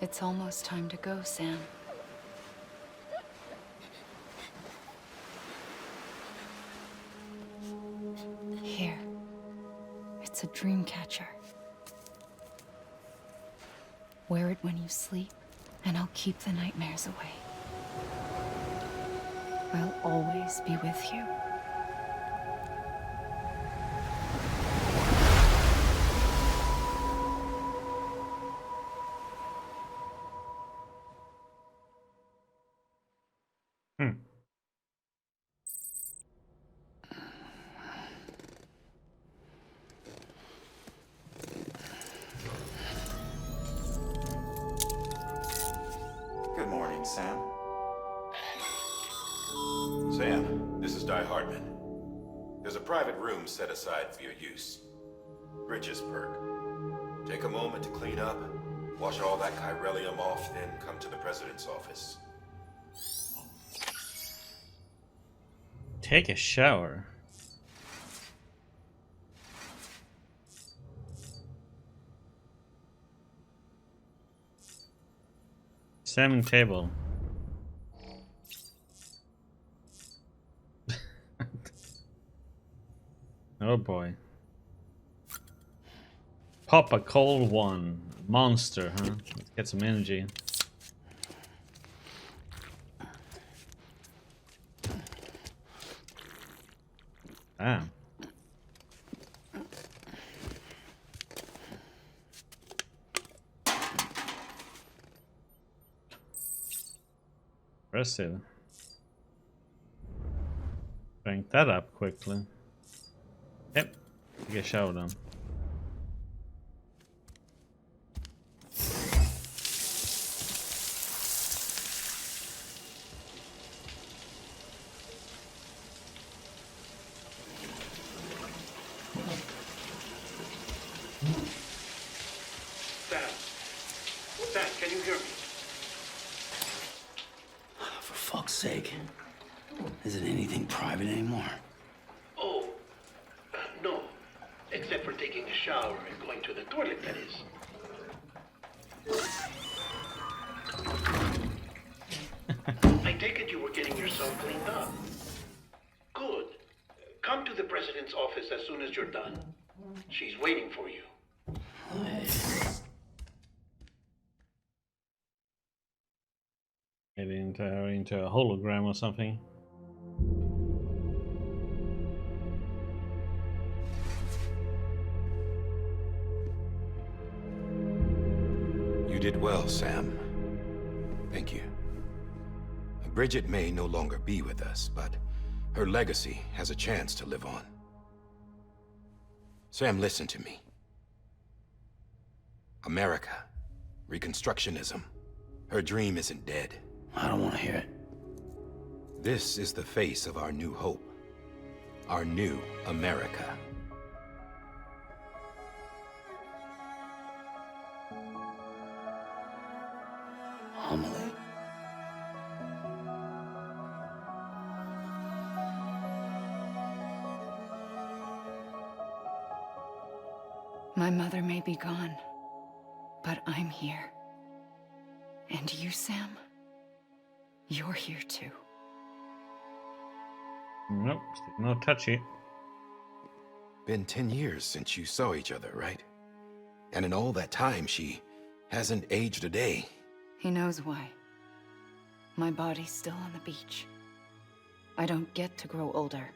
It's almost time to go, Sam. Here. It's a dream catcher. Wear it when you sleep, and I'll keep the nightmares away. I'll always be with you. Good morning, Sam. Sam, this is Di Hartman. There's a private room set aside for your use. Bridges perk. Take a moment to clean up, wash all that chiralium off, then come to the president's office. Take a shower. Salmon table. Oh boy. Pop a cold one. Monster, huh? Let's get some energy. Damn. Impressive. Crank that up quickly. Yep. Take a shower then. Sam, can you hear me? For fuck's sake. Isn't anything private anymore? Oh, no. Except for taking a shower and going to the toilet, that is. I take it you were getting yourself cleaned up. Good. Come to the president's office as soon as you're done. She's waiting for you. Get into a hologram or something. You did well, Sam. Thank you. Bridget may no longer be with us, but her legacy has a chance to live on. Sam, listen to me. America, Reconstructionism, her dream isn't dead. I don't want to hear it. This is the face of our new hope. Our new America. Amelie. My mother may be gone, but I'm here. And you, Sam? You're here too. Nope, still no touchy. Been 10 years since you saw each other, right? And in all that time, she hasn't aged a day. He knows why. My body's still on the beach. I don't get to grow older.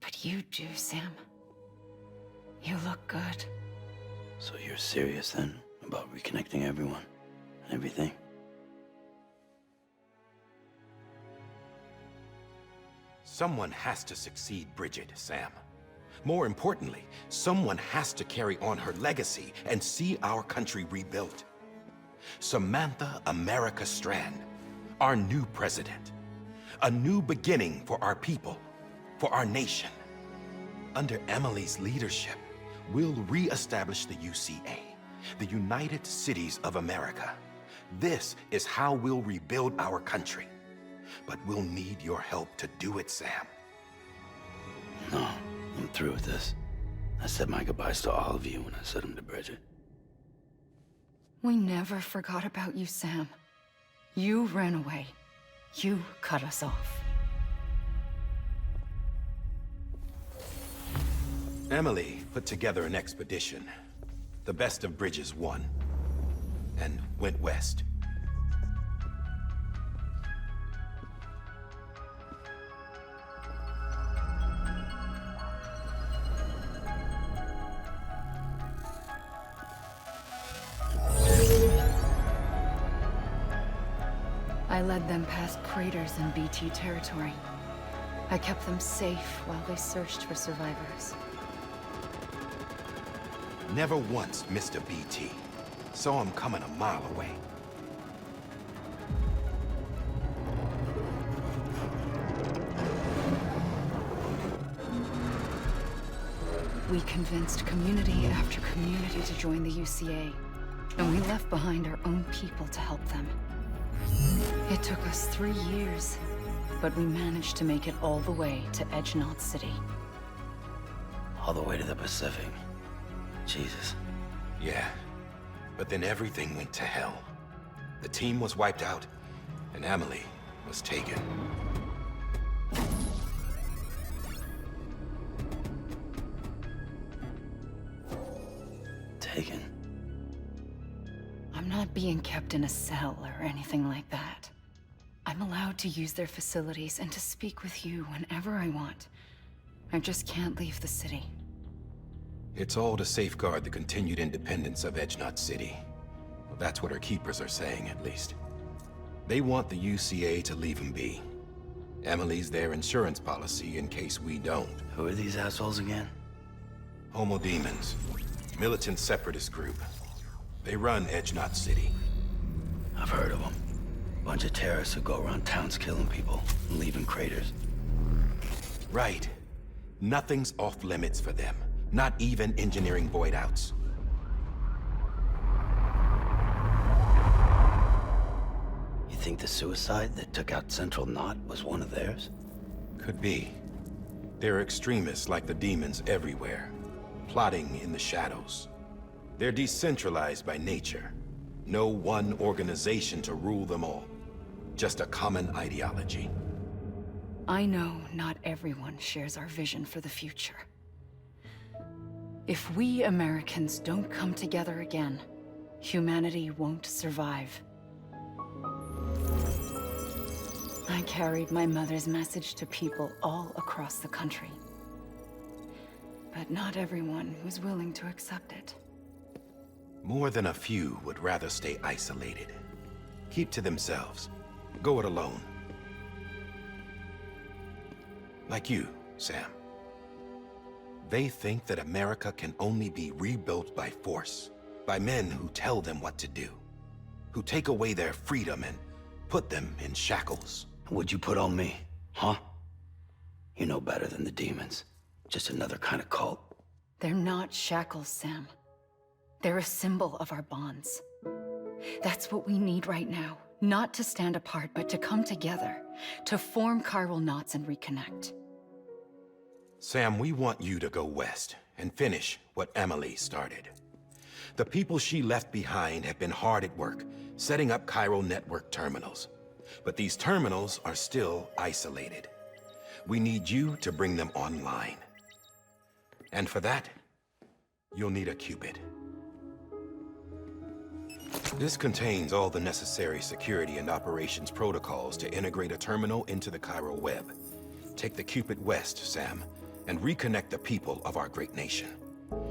But you do, Sam. You look good. So you're serious then about reconnecting everyone and everything? Someone has to succeed Bridget, Sam. More importantly, someone has to carry on her legacy and see our country rebuilt. Samantha America Strand, our new president. A new beginning for our people, for our nation. Under Amelie's leadership, we'll re-establish the UCA, the United Cities of America. This is how we'll rebuild our country. But we'll need your help to do it, Sam. No, I'm through with this. I said my goodbyes to all of you when I said them to Bridget. We never forgot about you, Sam. You ran away. You cut us off. Amelie put together an expedition. The best of Bridges won, and went west. I led them past craters in BT territory. I kept them safe while they searched for survivors. Never once missed a BT. Saw him coming a mile away. We convinced community after community to join the UCA, and we left behind our own people to help them. It took us 3 years, but we managed to make it all the way to Edgenot City. All the way to the Pacific. Jesus. Yeah, but then everything went to hell. The team was wiped out, and Amelie was taken. Taken. I'm not being kept in a cell or anything like that. I'm allowed to use their facilities and to speak with you whenever I want. I just can't leave the city. It's all to safeguard the continued independence of Edgenot City. Well, that's what our keepers are saying, at least. They want the UCA to leave him be. Amelie's their insurance policy in case we don't. Who are these assholes again? Homo Demons. Militant separatist group. They run Edgenot City. I've heard of them. Bunch of terrorists who go around towns killing people and leaving craters. Right. Nothing's off limits for them. Not even engineering void outs. You think the suicide that took out Central Knot was one of theirs? Could be. There are extremists like the demons everywhere, plotting in the shadows. They're decentralized by nature. No one organization to rule them all. Just a common ideology. I know not everyone shares our vision for the future. If we Americans don't come together again, humanity won't survive. I carried my mother's message to people all across the country. But not everyone was willing to accept it. More than a few would rather stay isolated. Keep to themselves. Go it alone. Like you, Sam. They think that America can only be rebuilt by force, by men who tell them what to do, who take away their freedom and put them in shackles. What'd you put on me, huh? You know better than the demons. Just another kind of cult. They're not shackles, Sam. They're a symbol of our bonds. That's what we need right now. Not to stand apart, but to come together, to form chiral knots and reconnect. Sam, we want you to go west and finish what Amelie started. The people she left behind have been hard at work, setting up chiral network terminals. But these terminals are still isolated. We need you to bring them online. And for that, you'll need a Cupid. This contains all the necessary security and operations protocols to integrate a terminal into the chiral web. Take the Cupid west, Sam, and reconnect the people of our great nation.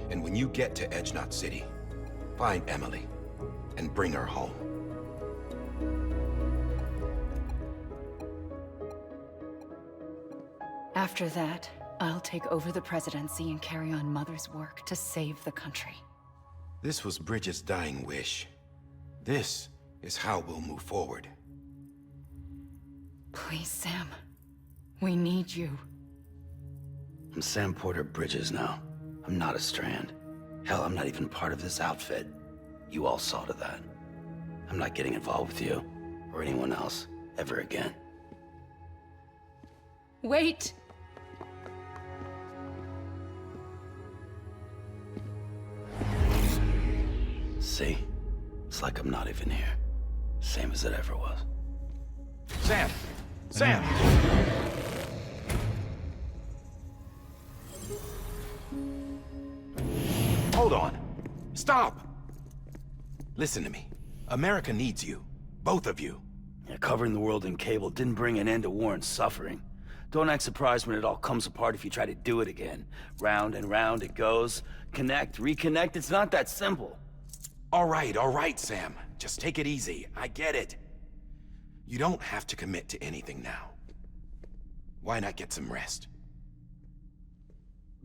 And when you get to Edgenot City, find Amelie and bring her home. After that, I'll take over the presidency and carry on Mother's work to save the country. This was Bridget's dying wish. This is how we'll move forward. Please, Sam. We need you. I'm Sam Porter Bridges now. I'm not a Strand. Hell, I'm not even part of this outfit. You all saw to that. I'm not getting involved with you, or anyone else, ever again. Wait! See? It's like I'm not even here. Same as it ever was. Sam! Sam! Hold on. Stop! Listen to me. America needs you. Both of you. Yeah, covering the world in cable didn't bring an end to war and suffering. Don't act surprised when it all comes apart if you try to do it again. Round and round it goes. Connect, reconnect, it's not that simple. All right, Sam. Just take it easy. I get it. You don't have to commit to anything now. Why not get some rest?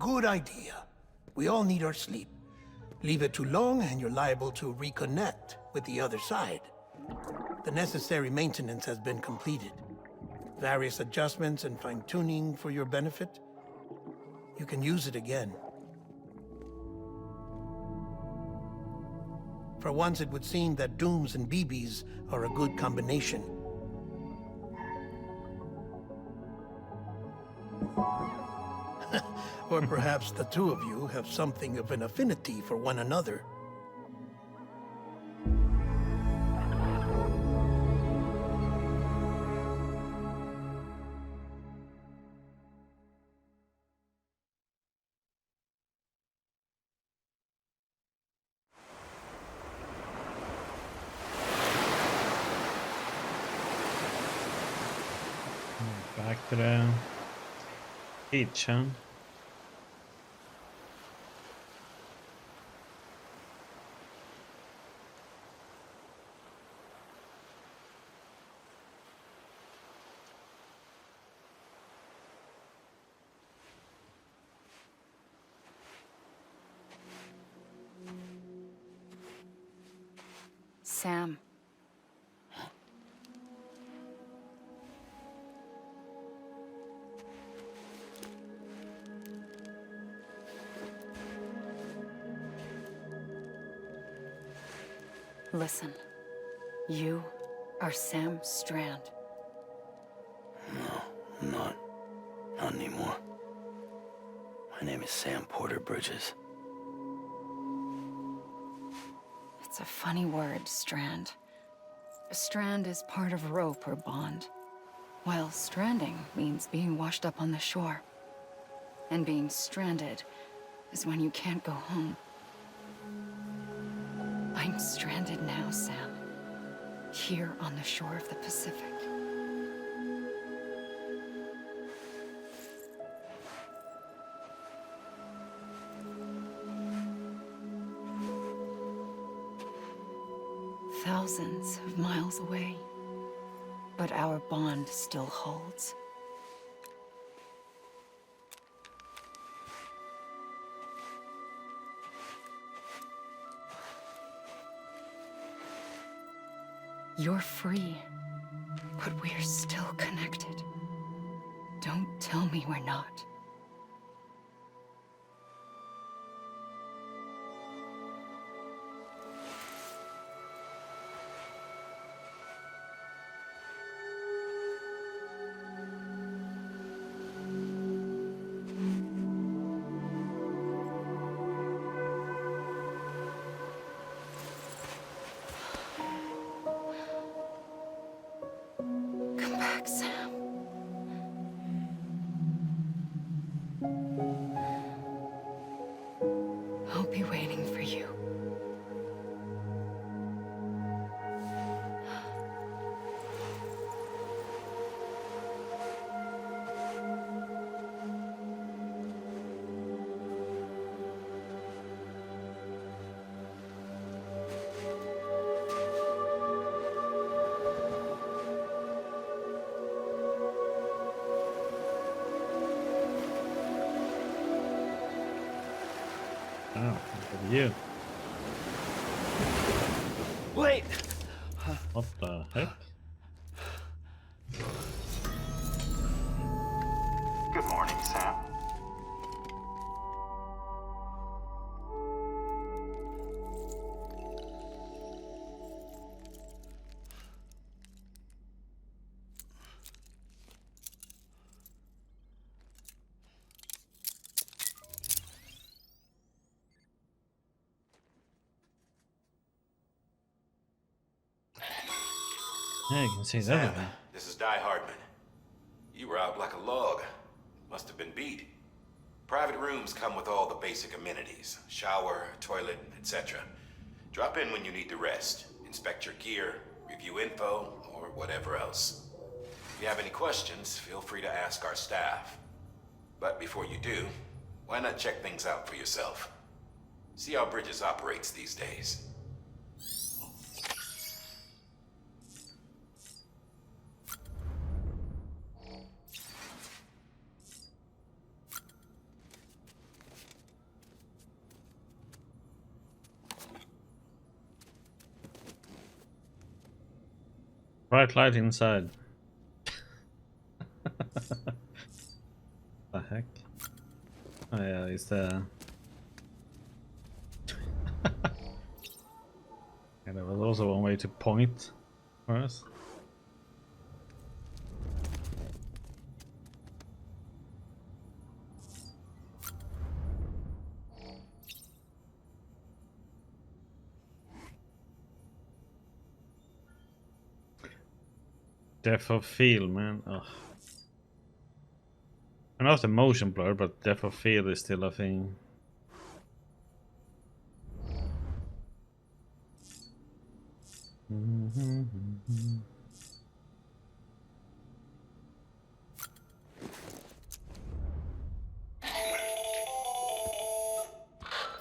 Good idea. We all need our sleep. Leave it too long and you're liable to reconnect with the other side. The necessary maintenance has been completed. Various adjustments and fine-tuning for your benefit. You can use it again. For once, it would seem that Dooms and BBs are a good combination. Or perhaps the two of you have something of an affinity for one another. Back to the beach, huh? Sam. Listen, you are Sam Strand. No, I'm not. Not anymore. My name is Sam Porter Bridges. It's a funny word, Strand. A strand is part of rope or bond, while stranding means being washed up on the shore. And being stranded is when you can't go home. I'm stranded now, Sam. Here on the shore of the Pacific. Thousands of miles away, but our bond still holds. You're free, but we're still connected. Don't tell me we're not. Come back, Sam. I'll be waiting for you. Oh, look at you. Wait! What the heck? Good morning, Sam. Yeah, you can see Sam, that. this is Di Hardman. You were out like a log. Must have been beat. Private rooms come with all the basic amenities. Shower, toilet, etc. Drop in when you need to rest. Inspect your gear, review info, or whatever else. If you have any questions, feel free to ask our staff. But before you do, why not check things out for yourself? See how Bridges operates these days. Bright light inside. The heck? Oh yeah, it's the... Yeah, there was also one way to point for us. Depth of field, man. Ugh. I know it's a motion blur, but depth of field is still a thing.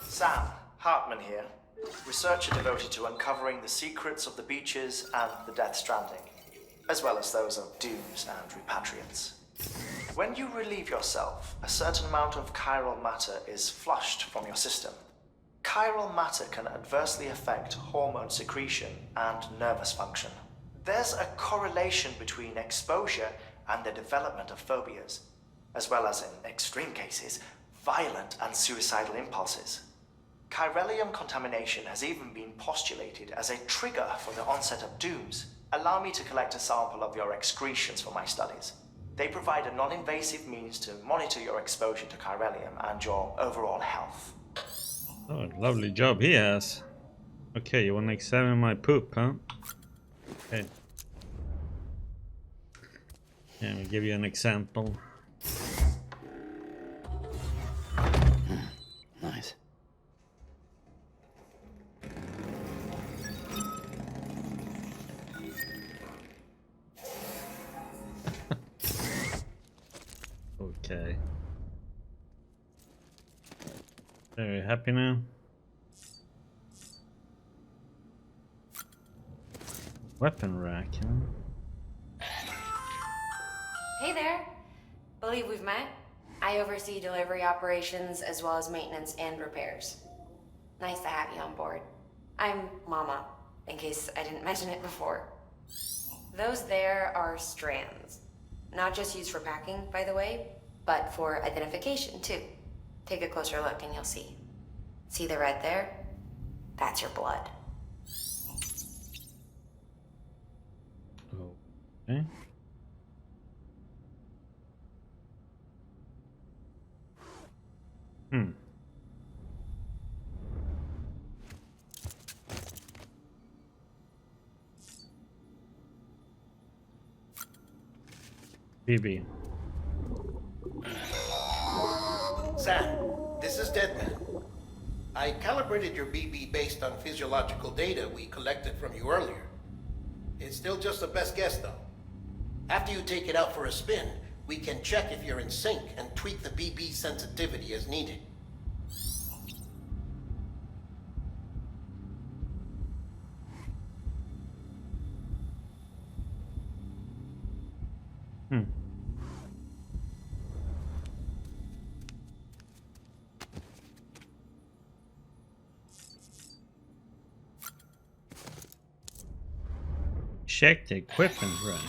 Sam, Hartman here, researcher devoted to uncovering the secrets of the beaches and the Death Stranding, as well as those of dooms and repatriants. When you relieve yourself, a certain amount of chiral matter is flushed from your system. Chiral matter can adversely affect hormone secretion and nervous function. There's a correlation between exposure and the development of phobias, as well as, in extreme cases, violent and suicidal impulses. Chiralium contamination has even been postulated as a trigger for the onset of dooms. Allow me to collect a sample of your excretions for my studies. They provide a non-invasive means to monitor your exposure to chiralium and your overall health. Oh, lovely job he has. Okay, you want to examine my poop, huh? Okay. Let me give you an example. Nice. Okay. Very happy now. Weapon rack, huh? Hey there. Believe we've met. I oversee delivery operations as well as maintenance and repairs. Nice to have you on board. I'm Mama, in case I didn't mention it before. Those there are strands. Not just used for packing, by the way, but for identification too. Take a closer look and you'll see. See the red there? That's your blood. Okay. BB. Sam, this is Deadman. I calibrated your BB based on physiological data we collected from you earlier. It's still just a best guess, though. After you take it out for a spin, we can check if you're in sync and tweak the BB sensitivity as needed. Check the equipment rack.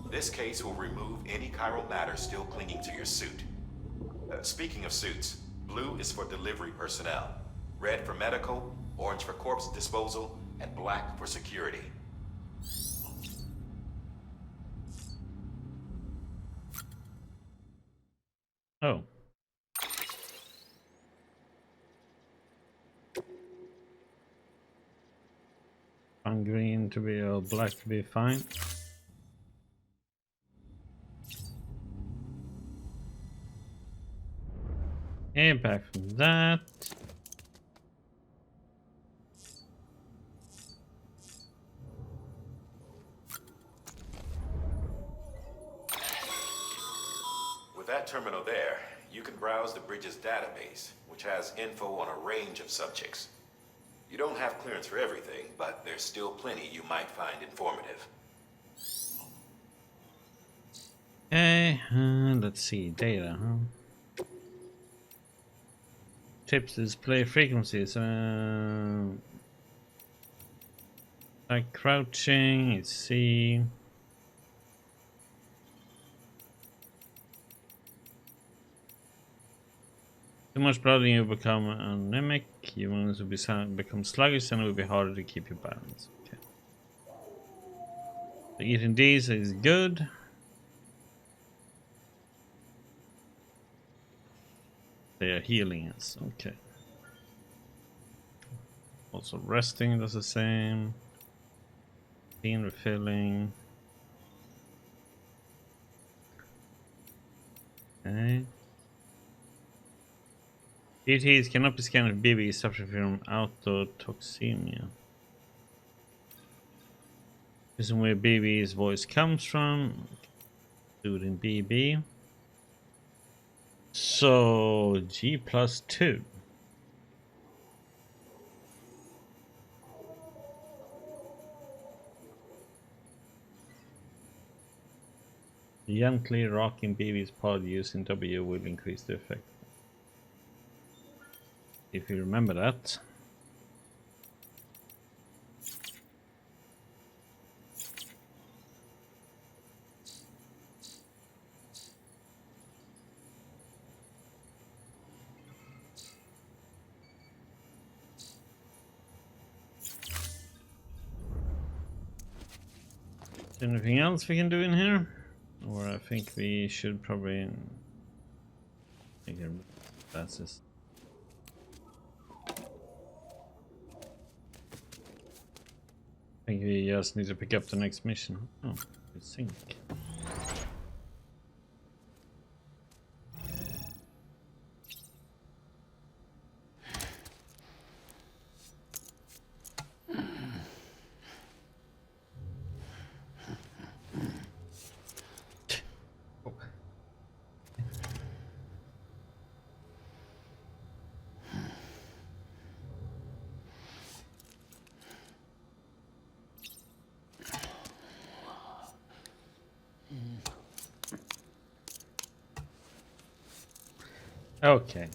This case will remove any chiral matter still clinging to your suit. Speaking of suits, blue is for delivery personnel, red for medical, orange for corpse disposal, and black for security. Oh. found green to be or black to be fine. And back from that. With that terminal there, you can browse the bridge's database, which has info on a range of subjects. You don't have clearance for everything, but there's still plenty you might find informative. Okay, let's see, data, huh? Tips display frequencies. Like crouching, it's C. Too much blood and you become anemic. Your wounds will become sluggish and it will be harder to keep your balance. Okay. So eating these is good. They are healing us. Okay. Also resting does the same. Being refilling. Okay. ETs cannot be scanned if BB is suffering from autotoxemia. This is where BB's voice comes from. Do it in BB. So G+2. Gently rocking BB's pod using W will increase the effect. If you remember that. Anything else we can do in here? Or I think we should probably make it. That's just. I think we just need to pick up the next mission. Oh, we sync. Okay.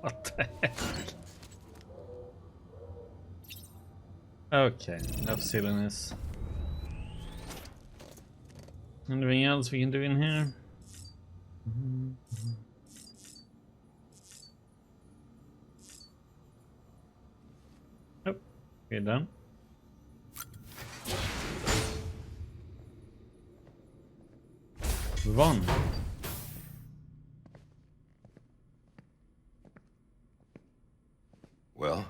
What the heck? Okay, enough silliness. Anything else we can do in here? Oh, we're done. Move on. Well,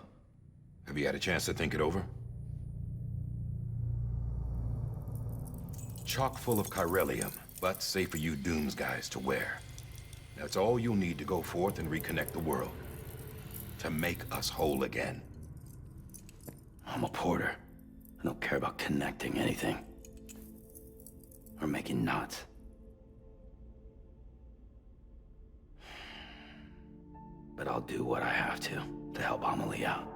have you had a chance to think it over? Chock full of chiralium, but safe for you Dooms guys to wear. That's all you'll need to go forth and reconnect the world. To make us whole again. I'm a porter. I don't care about connecting anything. Or making knots. But I'll do what I have to help Amelie out.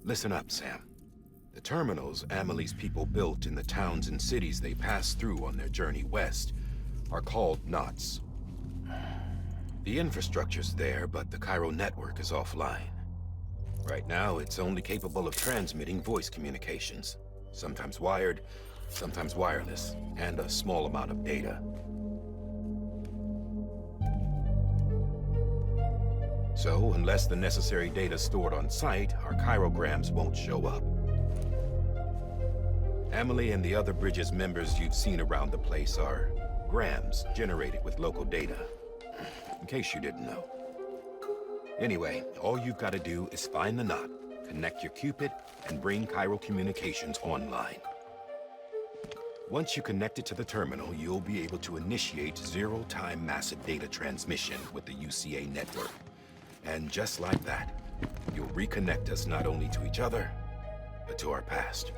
Listen up, Sam. The terminals Amelie's people built in the towns and cities they passed through on their journey west are called knots. The infrastructure's there, but the Cairo network is offline. Right now, it's only capable of transmitting voice communications, sometimes wired, sometimes wireless, and a small amount of data. So, unless the necessary data is stored on site, our chirograms won't show up. Amelie and the other Bridges members you've seen around the place are grams generated with local data. In case you didn't know. Anyway, all you've got to do is find the knot, connect your Cupid, and bring Chiral Communications online. Once you connect it to the terminal, you'll be able to initiate zero-time massive data transmission with the UCA network. And just like that, you'll reconnect us not only to each other, but to our past.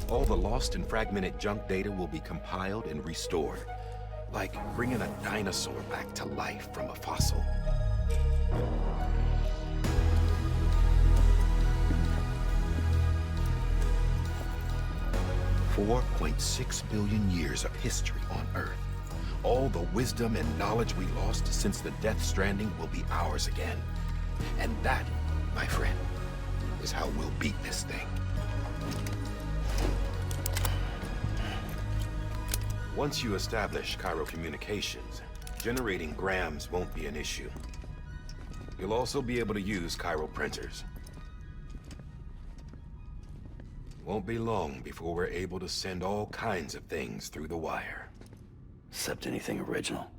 All the lost and fragmented junk data will be compiled and restored, like bringing a dinosaur back to life from a fossil. $4.6 billion years of history on Earth. All the wisdom and knowledge we lost since the Death Stranding will be ours again. And that, my friend, is how we'll beat this thing. Once you establish Chiral Communications, generating grams won't be an issue. You'll also be able to use chiral printers. Won't be long before we're able to send all kinds of things through the wire. Except anything original.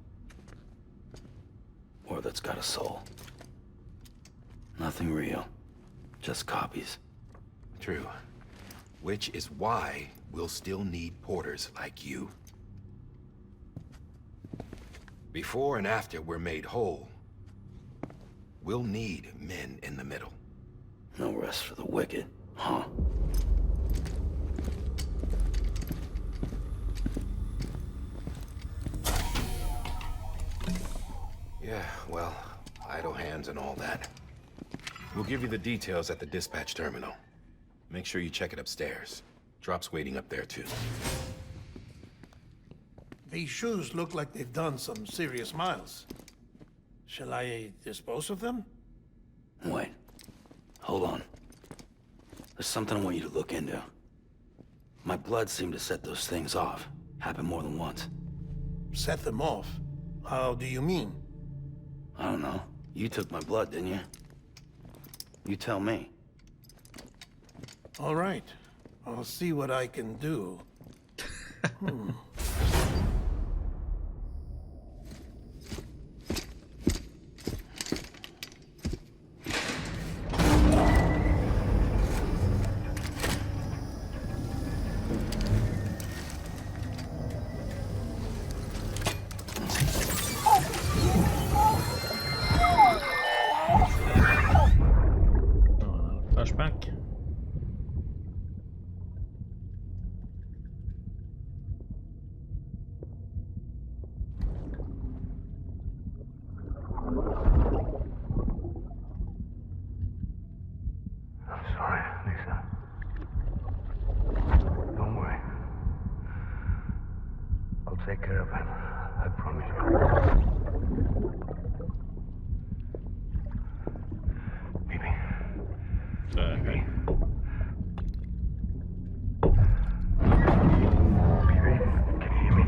Or that's got a soul. Nothing real. Just copies. True. Which is why we'll still need porters like you. Before and after we're made whole, we'll need men in the middle. No rest for the wicked, huh? Yeah, well, idle hands and all that. We'll give you the details at the dispatch terminal. Make sure you check it upstairs. Drop's waiting up there, too. These shoes look like they've done some serious miles. Shall I dispose of them? Wait. Hold on. There's something I want you to look into. My blood seemed to set those things off. Happened more than once. Set them off? How do you mean? I don't know. You took my blood, didn't you? You tell me. All right. I'll see what I can do. Flashback. I'm sorry, Lisa. Don't worry. I'll take care of it. I promise you. Baby. Okay. Baby, can you hear me?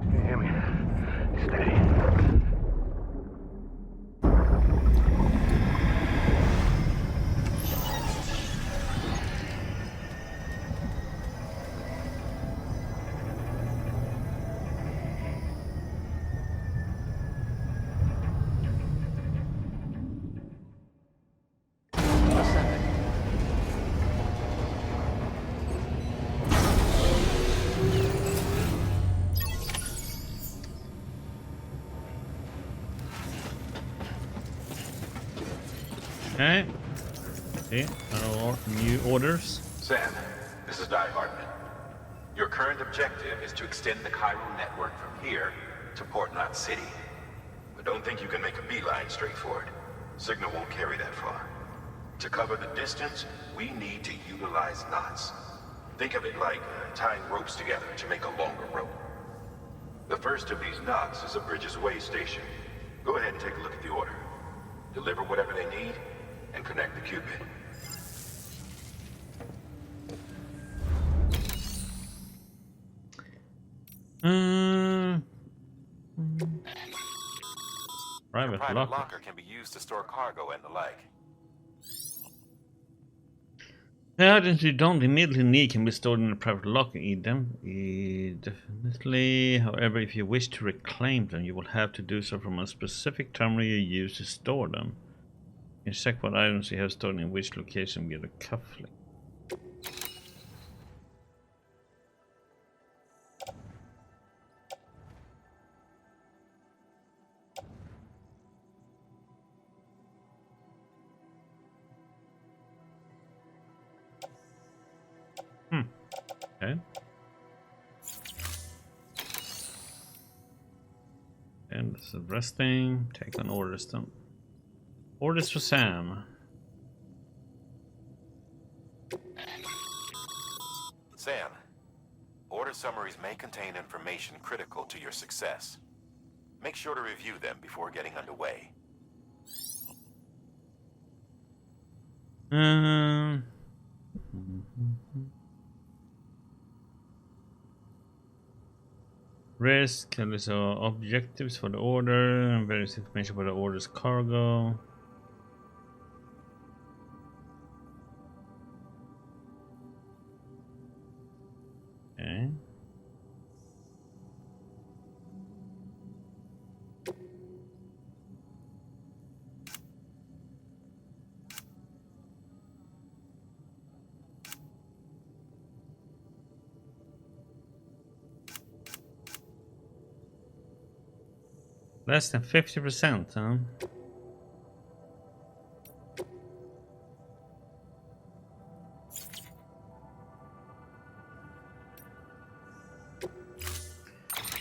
Can you hear me? Steady. Okay. Okay, new orders. Sam, this is Di Hartman. Your current objective is to extend the chiral network from here to Port Knot City. But don't think you can make a beeline straight for it. Signal won't carry that far. To cover the distance, we need to utilize knots. Think of it like tying ropes together to make a longer rope. The first of these knots is a Bridges Way station. Go ahead and take a look at the order. Deliver whatever they need, and connect the Cupid. Private locker. Locker can be used to store cargo and the like. The items you don't immediately need can be stored in a private locker. Definitely. However, if you wish to reclaim them, you will have to do so from a specific terminal you use to store them. You can check what items you have stored in which location via the cufflink. Okay. And this is resting. Take on orders then. Orders for Sam. Sam, order summaries may contain information critical to your success. Make sure to review them before getting underway. Risk, so objectives for the order, and various information about the order's cargo. Okay. Less than 50%, huh?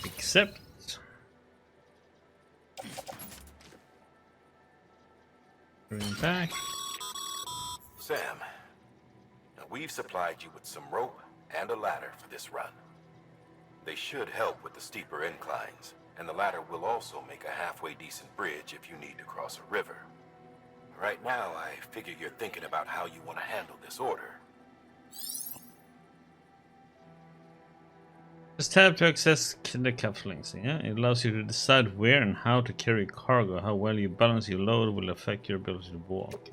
Except bring back. Sam, now we've supplied you with some rope and a ladder for this run. They should help with the steeper inclines. And the ladder will also make a halfway decent bridge if you need to cross a river. Right now, I figure you're thinking about how you want to handle this order. Just tap to access the cufflinks. Yeah, it allows you to decide where and how to carry cargo. How well you balance your load will affect your ability to walk.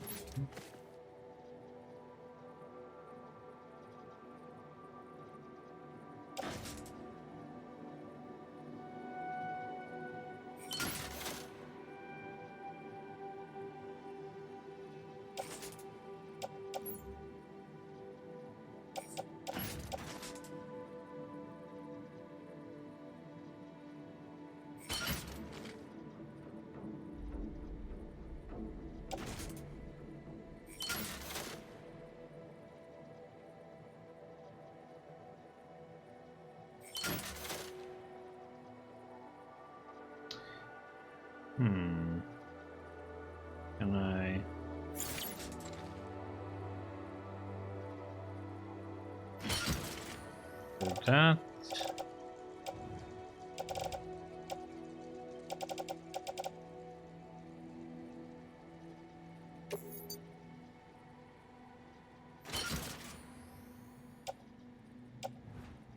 Can I... do that?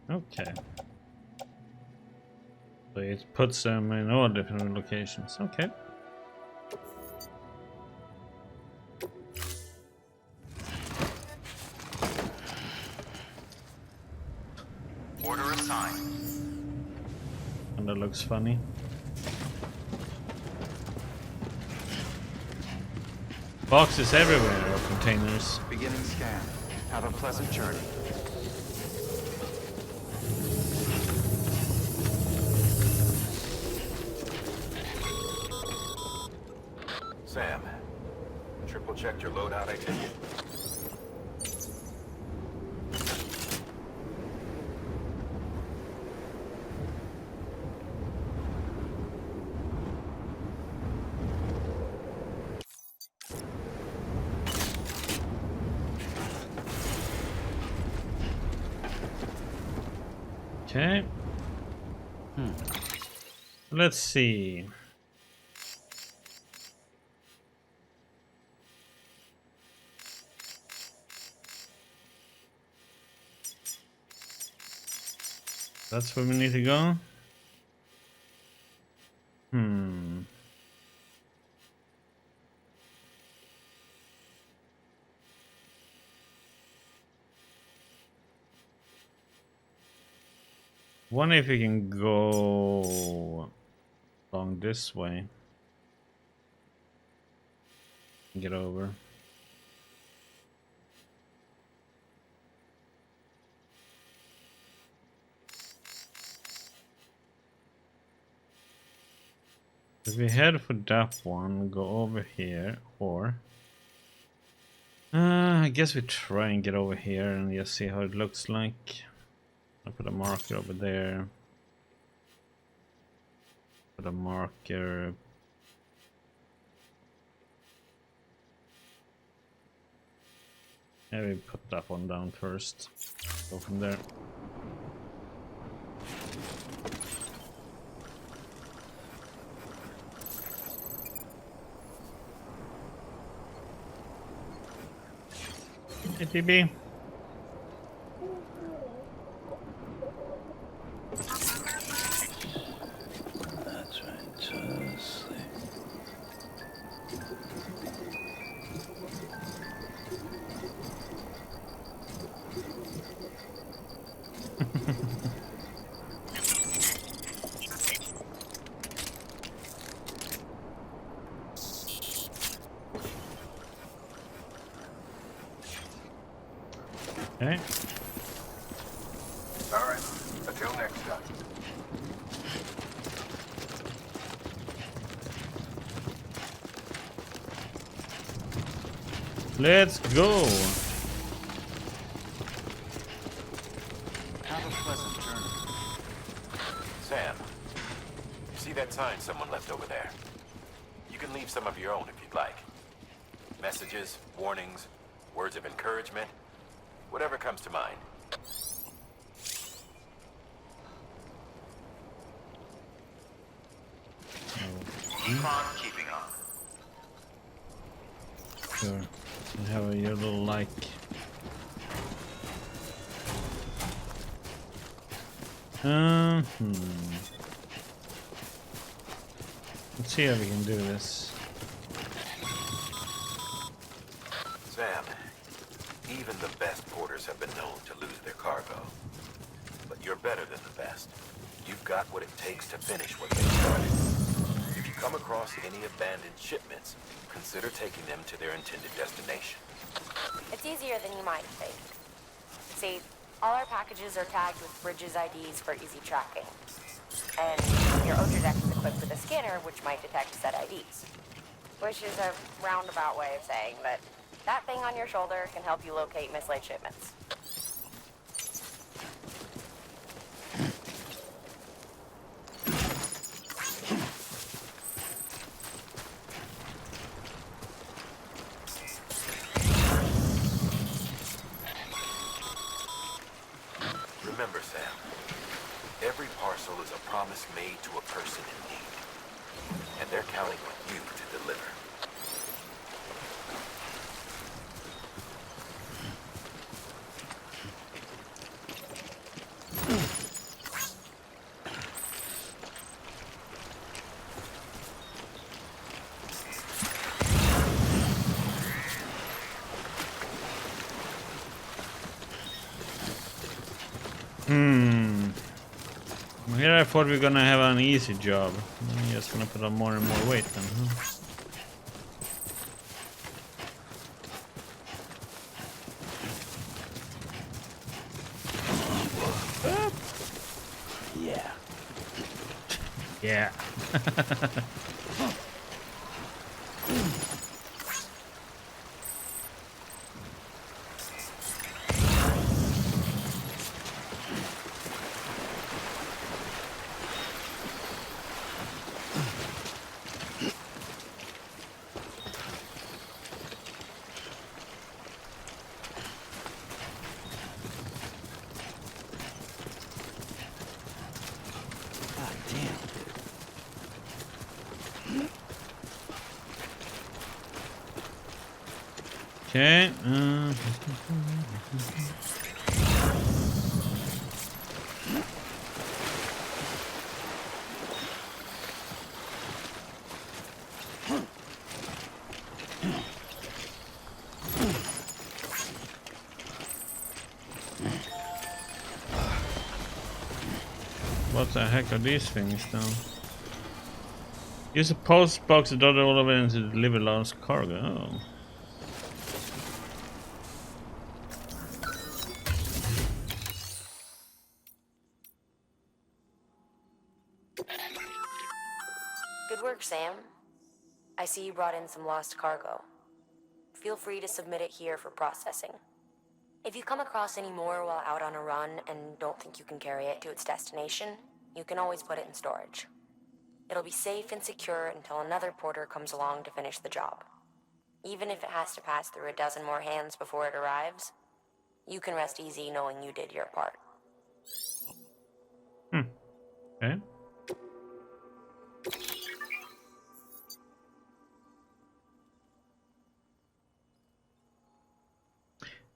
Okay. So it puts them in all different locations. Okay. Order assigned. And that looks funny. Boxes everywhere, or containers. Beginning scan. Have a pleasant journey. Sam, triple checked your loadout, I take it? Okay. Let's see. That's where we need to go. Wonder if we can go along this way. Get over. If we head for that one, go over here, or I guess we try and get over here and just see how it looks like. I'll put a marker over there. Put a marker. Maybe put that one down first. Go from there. Hey, TB. That's right, just sleep. Okay. All right. Until next time. Let's go. Have a pleasant journey. Sam, you see that sign someone left over there? You can leave some of your own if you'd like. Messages, warnings, words of encouragement, whatever comes to mind. Keep on keeping on. Sure. And have your little like. Let's see how we can do this. Sam, even the best porters have been known to lose their cargo. But you're better than the best. You've got what it takes to finish what they started. If you come across any abandoned shipments, consider taking them to their intended destination. It's easier than you might think. See, all our packages are tagged with Bridges IDs for easy tracking. And your Ultra Deck is equipped with a scanner which might detect said IDs. Which is a roundabout way of saying that that thing on your shoulder can help you locate mislaid shipments. Remember, Sam, every parcel is a promise made to a person in need. And they're counting on you to deliver. Here I thought we were gonna have an easy job. I'm just gonna put on more and more weight then, huh? Yeah. Yeah. God damn. Okay. What the heck are these things now? Use a post box to dot all over and to deliver lost cargo. Oh. Good work, Sam. I see you brought in some lost cargo. Feel free to submit it here for processing. If you come across any more while out on a run and don't think you can carry it to its destination, you can always put it in storage. It'll be safe and secure until another porter comes along to finish the job. Even if it has to pass through a dozen more hands before it arrives, you can rest easy knowing you did your part. Okay.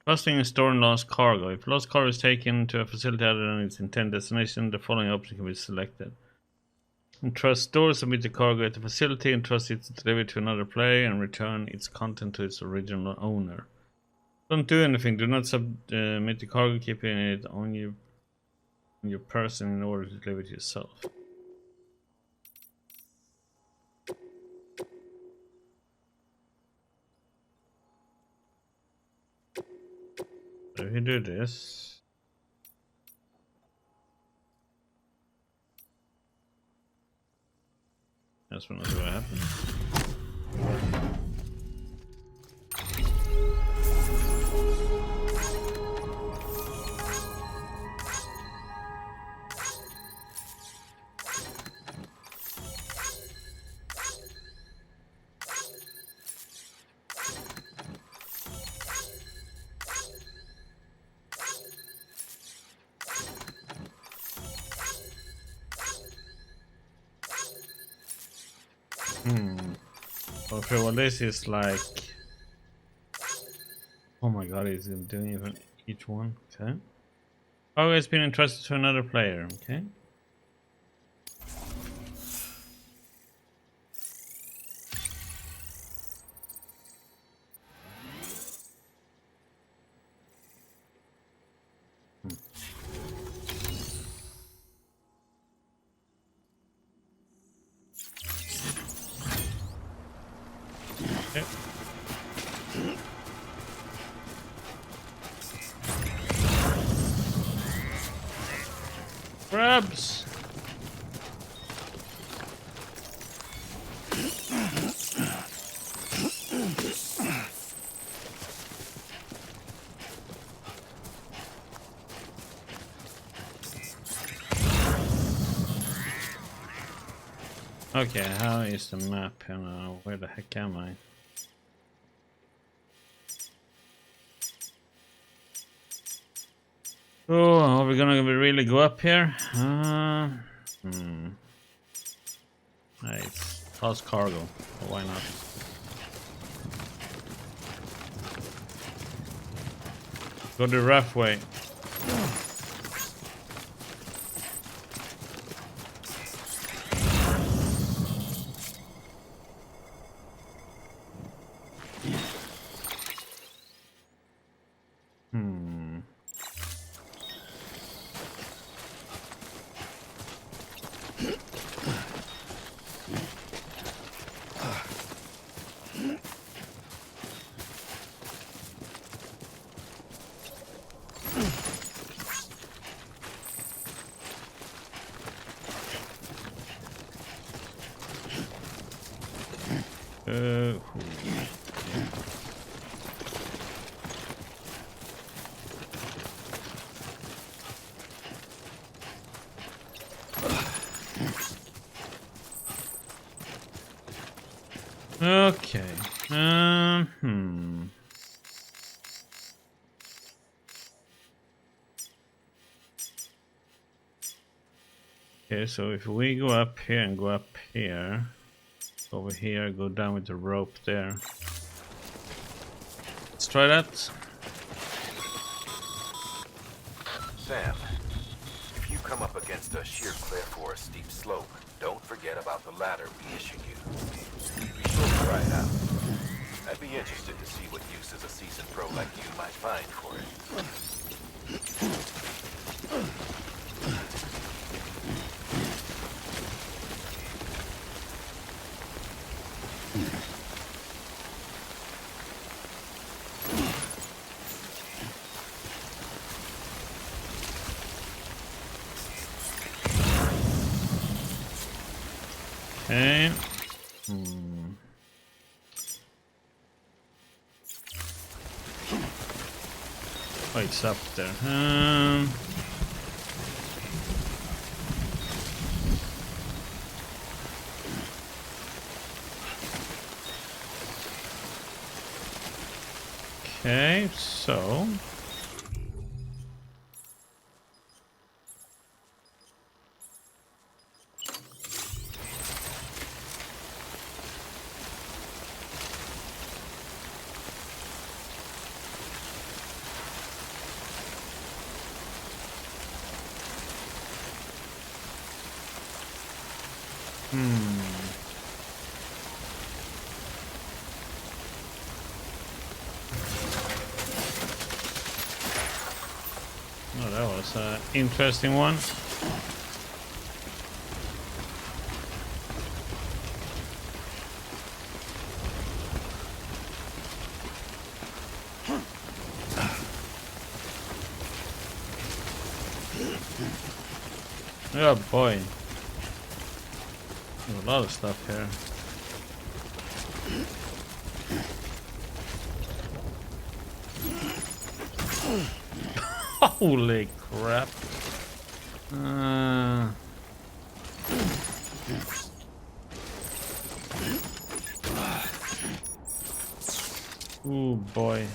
Trusting and storing lost cargo. If lost cargo is taken to a facility other than its intended destination, the following option can be selected. Entrust store, submit the cargo at the facility, entrust it to deliver to another player, and return its content to its original owner. Don't do anything. Do not submit the cargo, keeping it on your person in order to deliver it yourself. So if you do this, that's when I see what happens. Okay, well this is like... Oh my god, he's doing even each one. Okay. Oh, it's been entrusted to another player. Okay. Grabs. Okay, how is the map here now? Where the heck am I? Oh, are we gonna really go up here? It's lost cargo, so why not? Go the rough way. Okay. Okay, so if we go up here and go up here, over here, go down with the rope there. Let's try that. Sam, if you come up against a sheer cliff or a steep slope, don't forget about the ladder we issued you. Be sure to try it out. I'd be interested to see what uses a seasoned pro like you might find for it. Okay. Oh, it's up there. Okay, so oh, that was an interesting one. Oh boy. There's a lot of stuff here. Holy crap. Oh boy.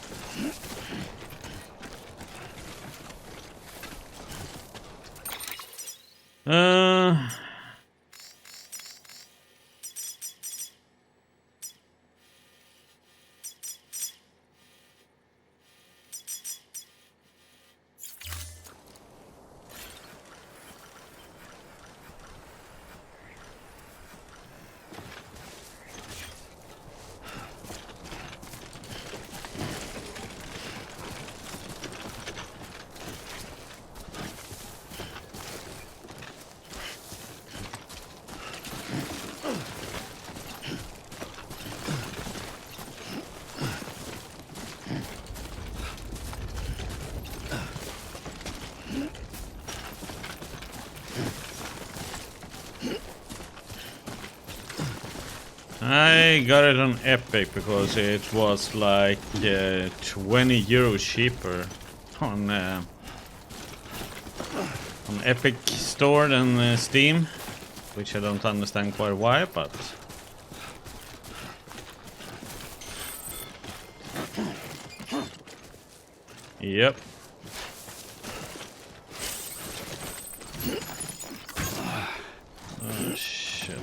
I got it on Epic because it was like 20 euros cheaper on Epic Store than Steam, which I don't understand quite why, but yep. Oh shit.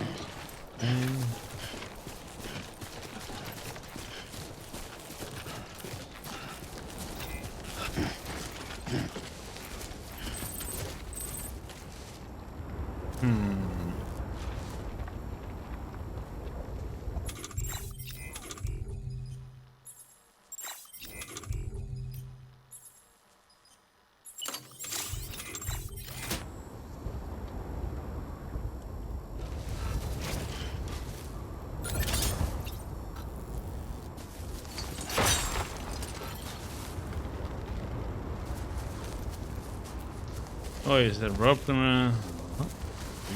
Oh, is that rope gonna... Oh,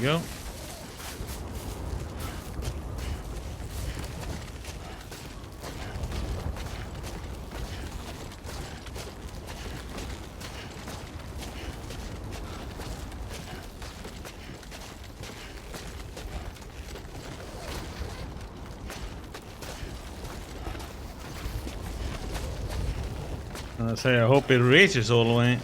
there we go. I say, I hope it reaches all the way.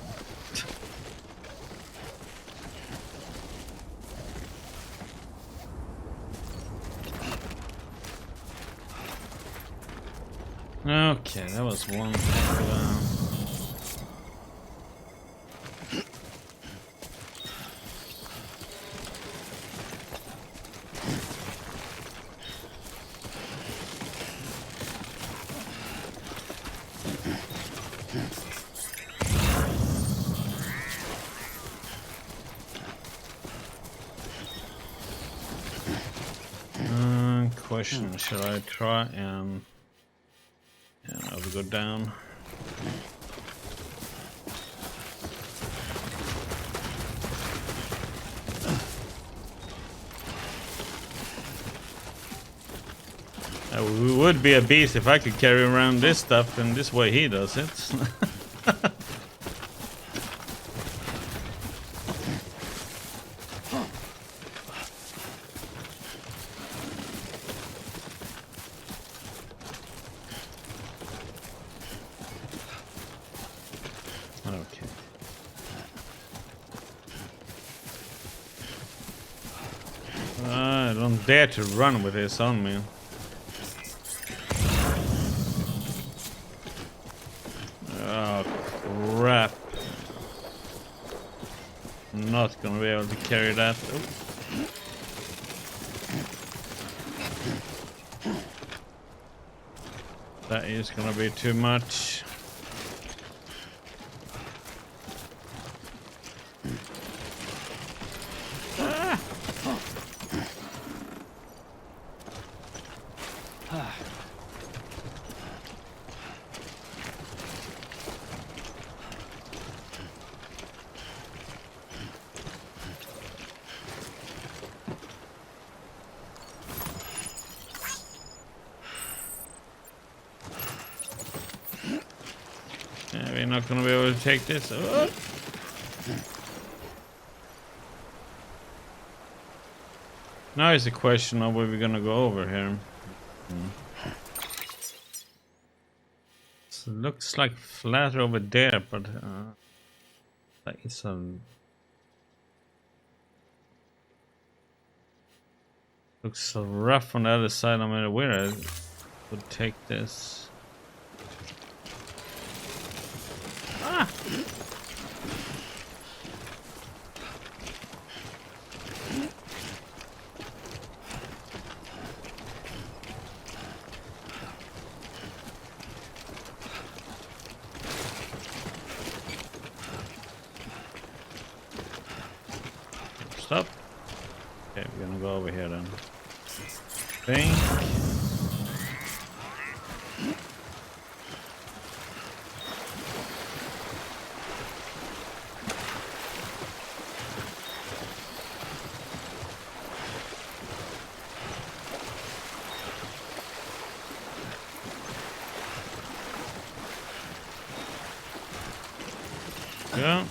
Okay, that was one. Question, should I try and I will go down. It would be a beast if I could carry around this stuff in this way he does it. Okay. I don't dare to run with this on me. Oh crap. I'm not gonna be able to carry that. Oh. That is gonna be too much. Yeah, we're not gonna be able to take this. Oh. Now is the question of where we're gonna go over here. So it looks like flat over there, but that is a looks so rough on the other side. I'm not where I would take this. Ah! Stop. Okay, we're gonna go over here then. Think. Yeah.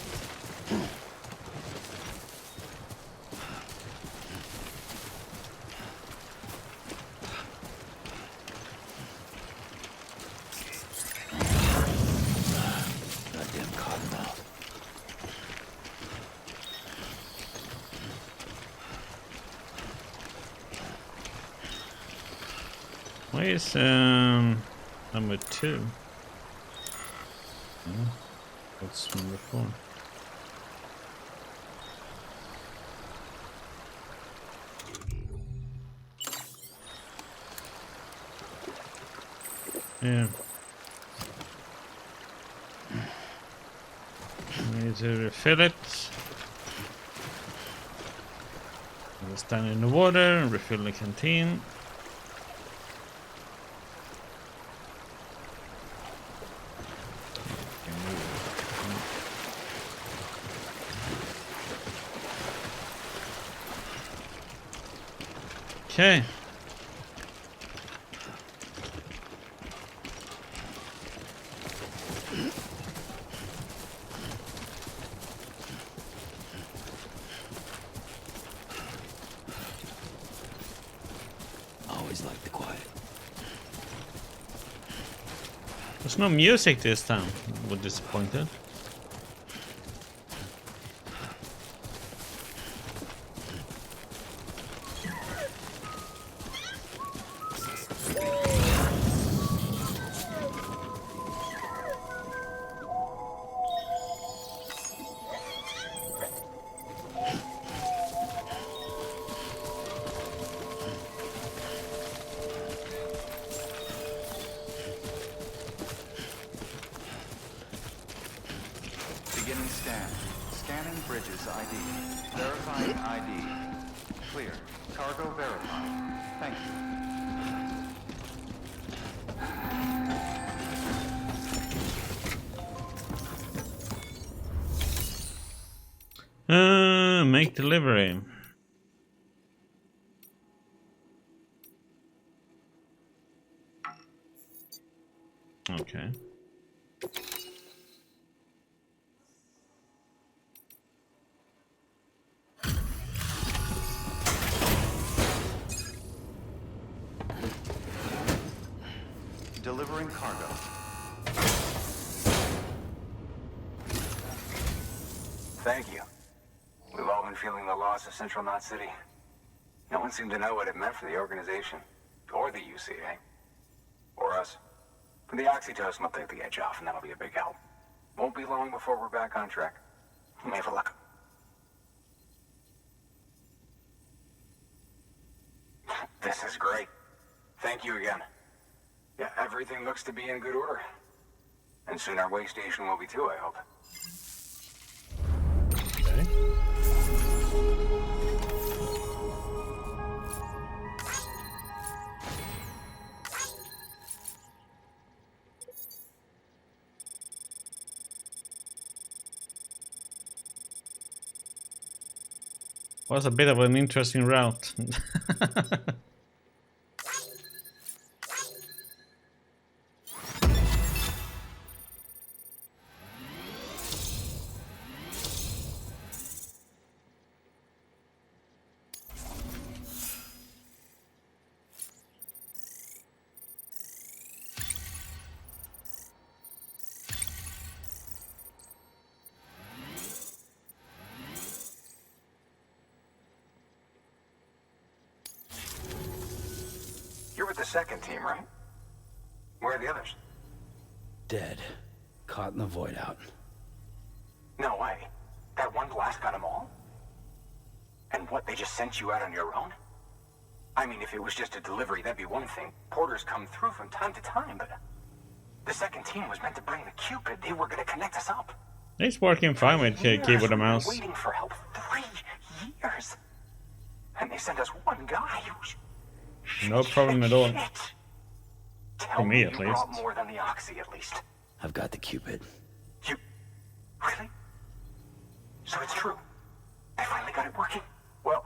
Goddamn cottonmouth. Where's number 2? What's number 4? Yeah. I need to refill it. I'll stand in the water and refill the canteen. Okay. Always like the quiet. There's no music this time. We're disappointed. Beginning scan. Scanning bridges ID. Verifying ID. Clear. Cargo verified. Thank you. Make delivery. Okay. Delivering cargo. Thank you. We've all been feeling the loss of Central Knot City. No one seemed to know what it meant for the organization, or the UCA, or us. For the oxytocin will take the edge off, and that'll be a big help. Won't be long before we're back on track. You may have a look. This is great. Thank you again. Yeah, everything looks to be in good order. And soon our way station will be too, I hope. Okay. Was a bit of an interesting route. You're with the second team, right? Where are the others? Dead. Caught in the void out. No way. That one blast got them all? And what, they just sent you out on your own? I mean, if it was just a delivery, that'd be one thing. Porters come through from time to time, but... The second team was meant to bring the Cupid. They were gonna connect us up. It's working fine with keyboard and mouse. Waiting for help 3 years. And they sent us one guy who's... No problem at all. Tell me, at you least. brought more than the Oxy, at least. I've got the Cupid. You... Really? So it's true. I finally got it working. Well,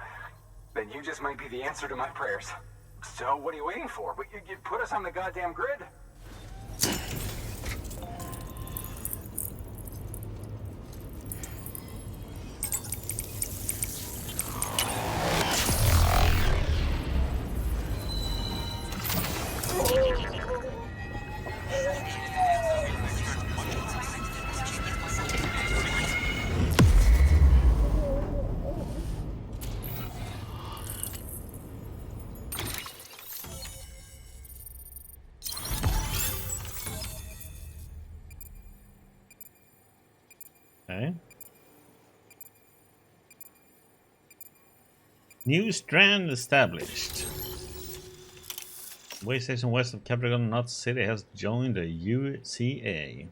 then you just might be the answer to my prayers. So what are you waiting for? You put us on the goddamn grid. Okay. New strand established. Way station west of Capricorn Knot City has joined the UCA.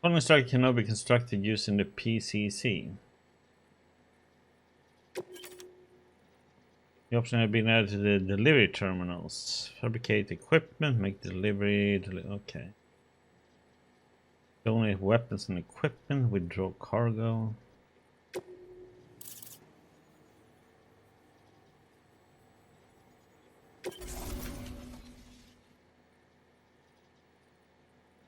Following strike can now be constructed using the PCC. The option has been added to the delivery terminals. Fabricate equipment, make delivery. Okay. Donate weapons and equipment, withdraw cargo.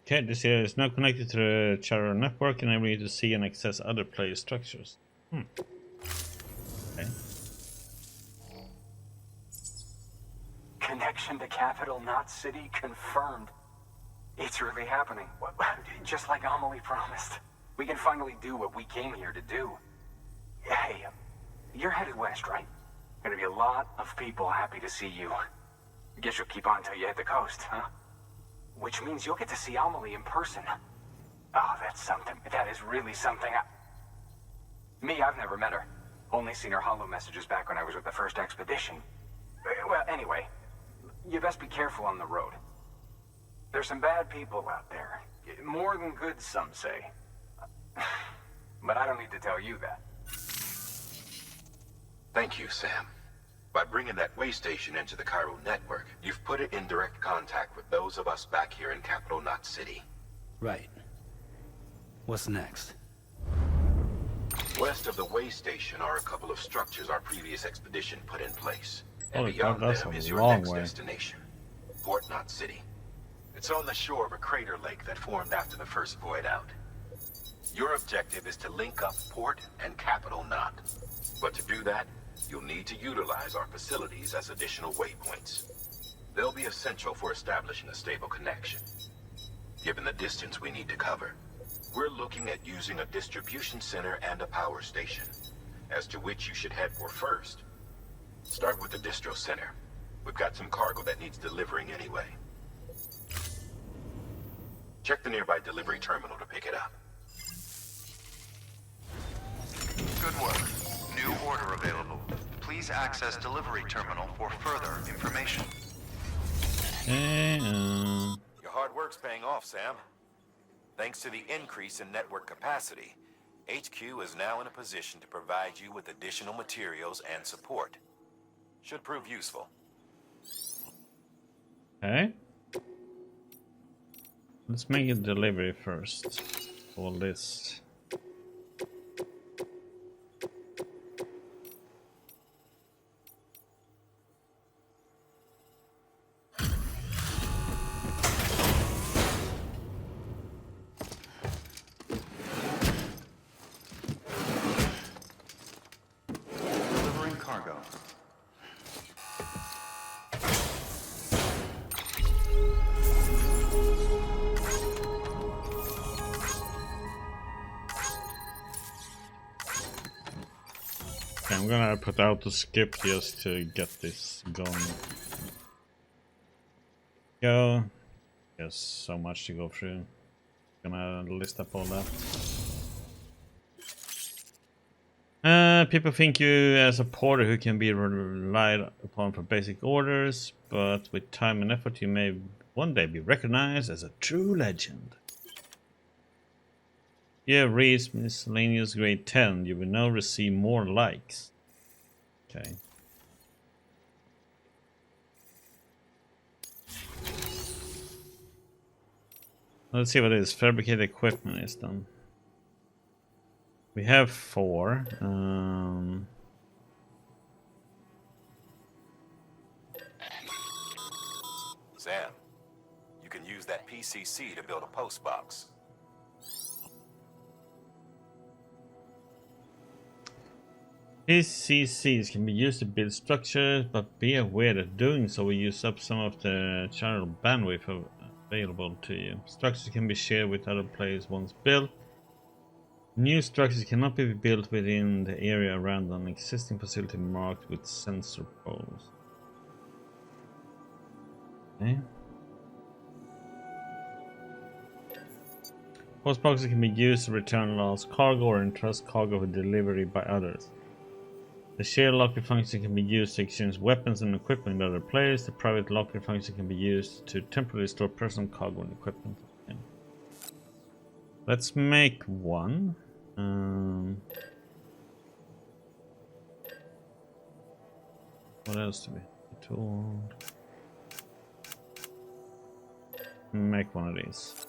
Okay, this area is now connected to the Charter network, enabling you to see and access other player structures. Okay. Connection to Capital Knot City confirmed. It's really happening. Just like Amelie promised. We can finally do what we came here to do. Hey, you're headed west, right? Gonna be a lot of people happy to see you. Guess you'll keep on till you hit the coast, huh? Which means you'll get to see Amelie in person. Oh, that's something. That is really something. Me, I've never met her. Only seen her holo messages back when I was with the first expedition. Well, anyway, you best be careful on the road. There's some bad people out there. More than good, some say. But I don't need to tell you that. Thank you, Sam. By bringing that way station into the Cairo network, you've put it in direct contact with those of us back here in Capital Knot City. Right. What's next? West of the way station are a couple of structures our previous expedition put in place. And Holy beyond crap, that's them a is your long next way. destination. port, not city. It's on the shore of a crater lake that formed after the first void out. Your objective is to link up port and capital Knot. But to do that, you'll need to utilize our facilities as additional waypoints. They'll be essential for establishing a stable connection. Given the distance we need to cover, we're looking at using a distribution center and a power station, as to which you should head for first. Start with the distro center. We've got some cargo that needs delivering anyway. Check the nearby delivery terminal to pick it up. Good work. New order available. Please access delivery terminal for further information. Your hard work's paying off, Sam. Thanks to the increase in network capacity, HQ is now in a position to provide you with additional materials and support. Should prove useful. Okay. Let's make a delivery first. All this. Delivering cargo. Okay, I'm gonna put out the skip just to get this going. Go. There's so much to go through. Gonna list up all that. People think you as a porter who can be relied upon for basic orders, but with time and effort you may one day be recognized as a true legend. You have reached miscellaneous grade 10. You will now receive more likes. Okay. Let's see what it is. Fabricated equipment is done. We have 4. Sam, you can use that PCC to build a post box. PCCs can be used to build structures, but be aware that doing so will use up some of the channel bandwidth available to you. Structures can be shared with other players once built. New structures cannot be built within the area around an existing facility marked with sensor poles. Okay. Post boxes can be used to return lost cargo or entrust cargo for delivery by others. The shared locker function can be used to exchange weapons and equipment with other players. The private locker function can be used to temporarily store personal cargo and equipment. Okay. Let's make one. What else do we? Tool. Make one of these.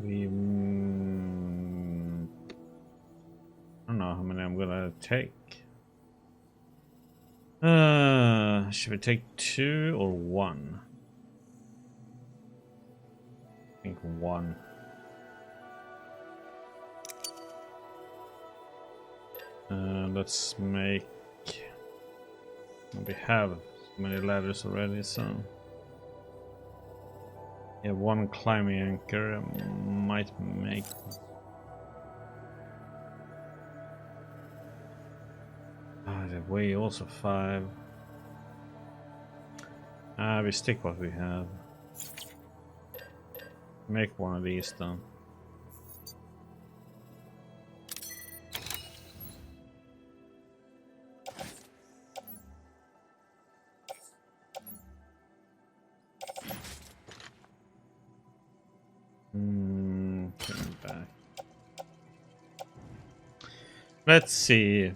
We I don't know how many I'm gonna take. Should we take 2 or 1? I think 1. Let's make. We have so many ladders already, so. Yeah, 1 climbing anchor might make. The way also 5. We stick what we have. Make one of these then. Coming back. Let's see.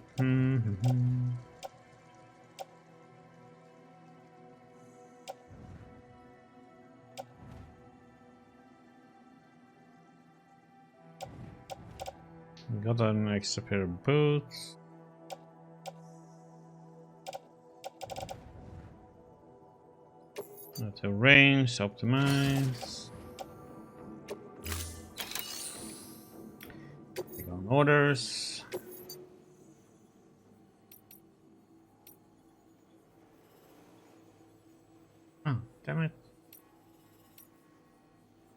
Got an extra pair of boots. That's a range, optimize. Click on orders. Oh, damn it.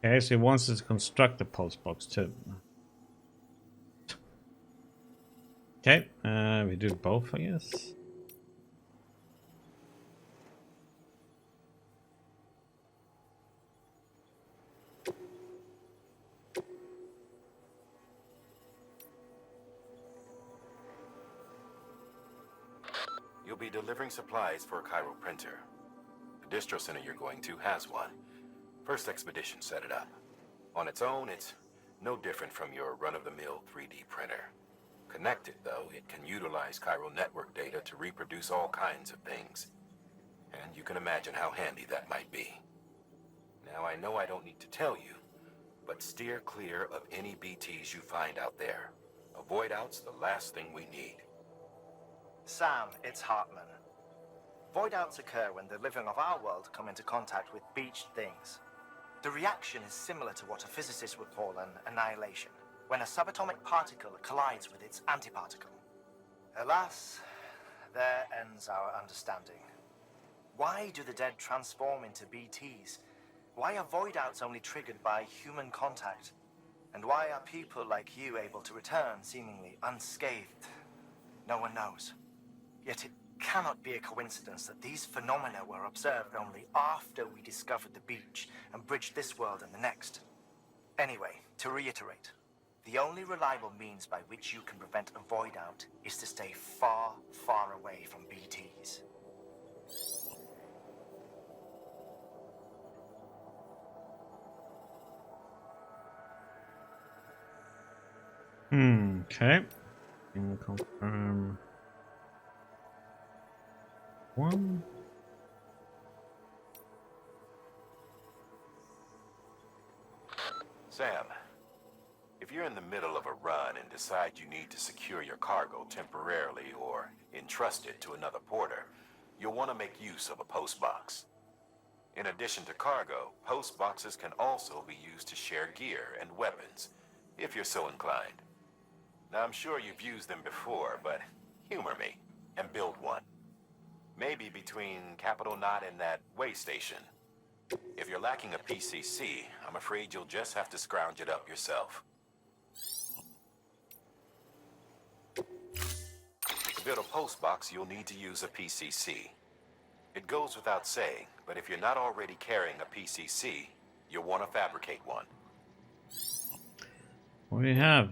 Okay, so he wants us to construct the post box too. Okay, we do both, I guess. You'll be delivering supplies for a Cairo printer. The distro center you're going to has one. First expedition set it up. On its own, it's no different from your run-of-the-mill 3D printer. Connected, though, it can utilize Cairo network data to reproduce all kinds of things. And you can imagine how handy that might be. Now, I know I don't need to tell you, but steer clear of any BTs you find out there. Avoid out's the last thing we need. Sam, it's Hartman. Void outs occur when the living of our world come into contact with beached things. The reaction is similar to what a physicist would call an annihilation, when a subatomic particle collides with its antiparticle. Alas, there ends our understanding. Why do the dead transform into BTs? Why are void outs only triggered by human contact? And why are people like you able to return seemingly unscathed? No one knows. Yet it cannot be a coincidence that these phenomena were observed only after we discovered the beach and bridged this world and the next. Anyway, to reiterate, the only reliable means by which you can prevent a void out is to stay far, far away from BTs. Okay. Can confirm one. Sam, if you're in the middle of a run and decide you need to secure your cargo temporarily or entrust it to another porter, you'll want to make use of a post box. In addition to cargo, post boxes can also be used to share gear and weapons, if you're so inclined. Now, I'm sure you've used them before, but humor me and build one. Maybe between Capital Knot and that way station. If you're lacking a PCC, I'm afraid you'll just have to scrounge it up yourself. To build a post box, you'll need to use a PCC. It goes without saying, but if you're not already carrying a PCC, you'll want to fabricate one. What do you have?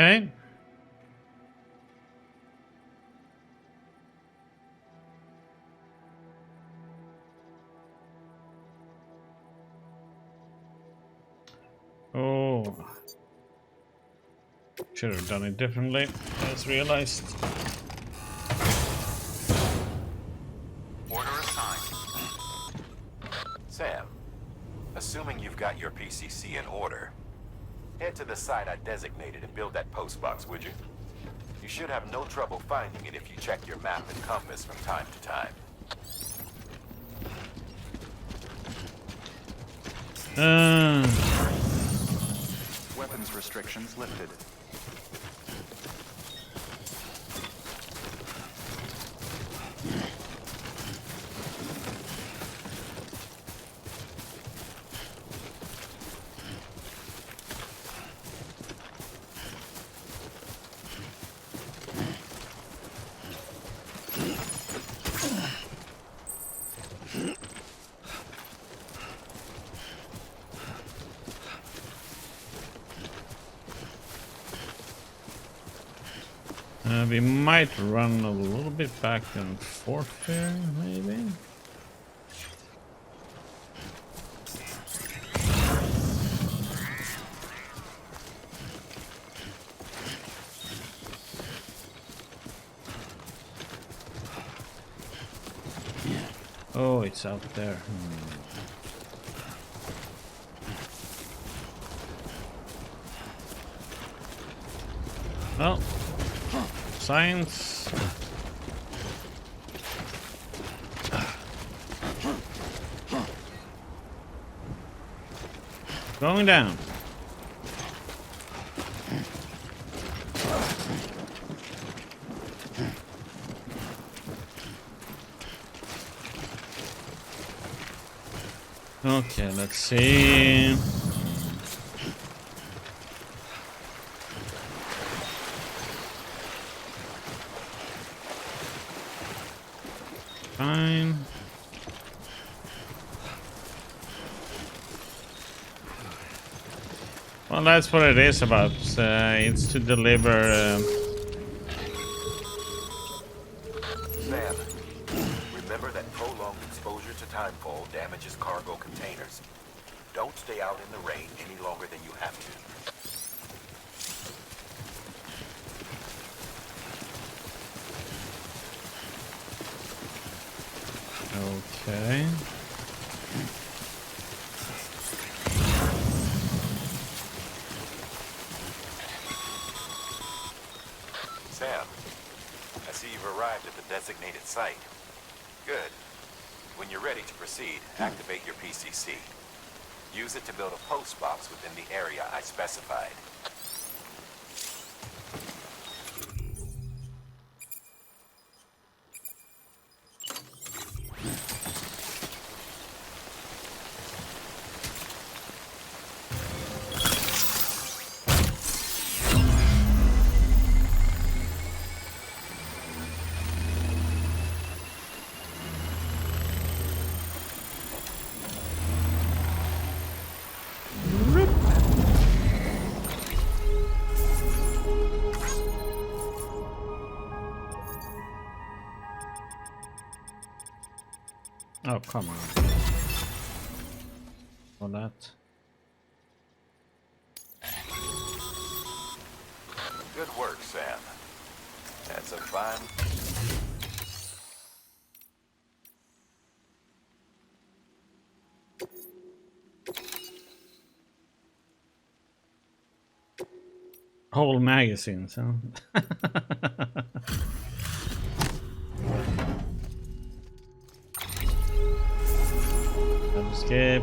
Okay. Oh. Should have done it differently. I just realized. Order assigned. Sam, assuming you've got your PCC in order, head to the site I designated and build that post box, would you? You should have no trouble finding it if you check your map and compass from time to time. Weapons restrictions lifted. We might run a little bit back and forth here, maybe. Oh, it's out there. Well, science. Going down. Okay, let's see. Fine. Well, that's what it is about. It's to deliver. Sam, remember that prolonged exposure to timefall damages cargo containers. Don't stay out in the rain any longer than you have to. Okay. Sam, I see you've arrived at the designated site. Good. When you're ready to proceed, activate your PCC. Use it to build a post box within the area I specified. Oh, come on. For that. Good work, Sam. That's a fine... Whole magazines, huh? Escape.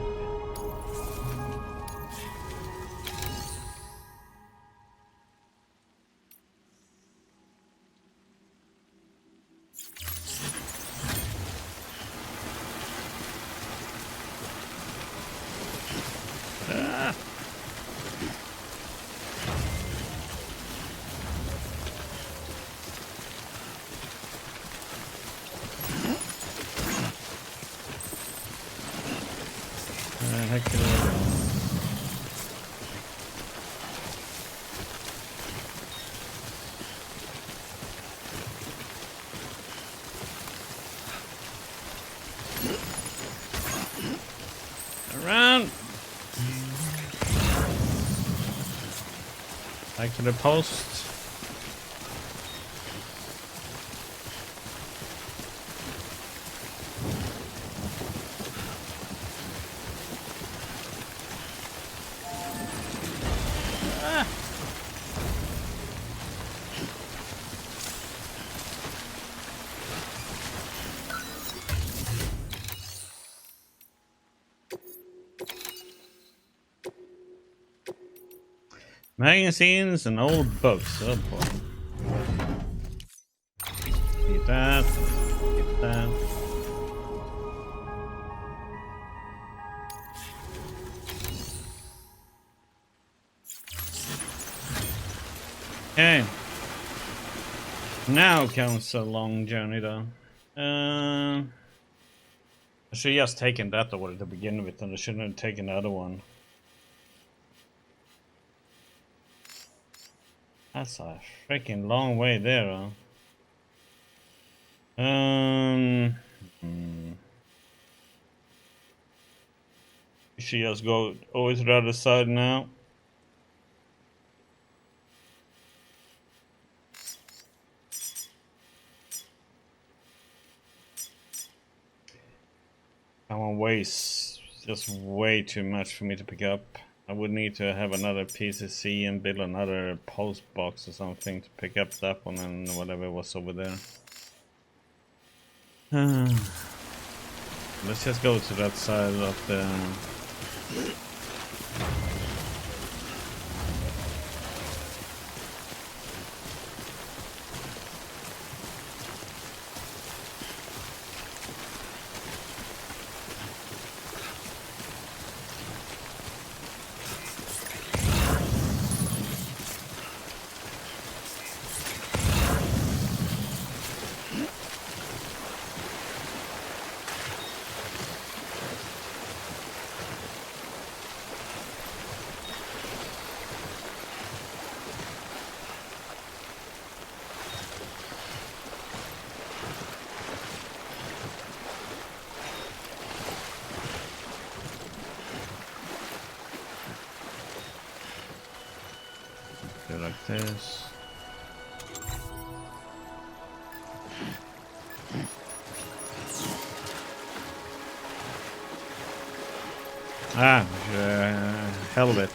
Heck it is. Around. Back to the post. Magazines and old books. Oh boy. Keep that. Keep that. Okay. Now comes a long journey though. I should have just taken that order to begin with, and I shouldn't have taken the other one. That's a freaking long way there, huh? You should just go over to the other side now. That one weighs just way too much for me to pick up. I would need to have another PCC and build another post box or something to pick up that one and whatever was over there. Let's just go to that side of the... go like this. Helmet.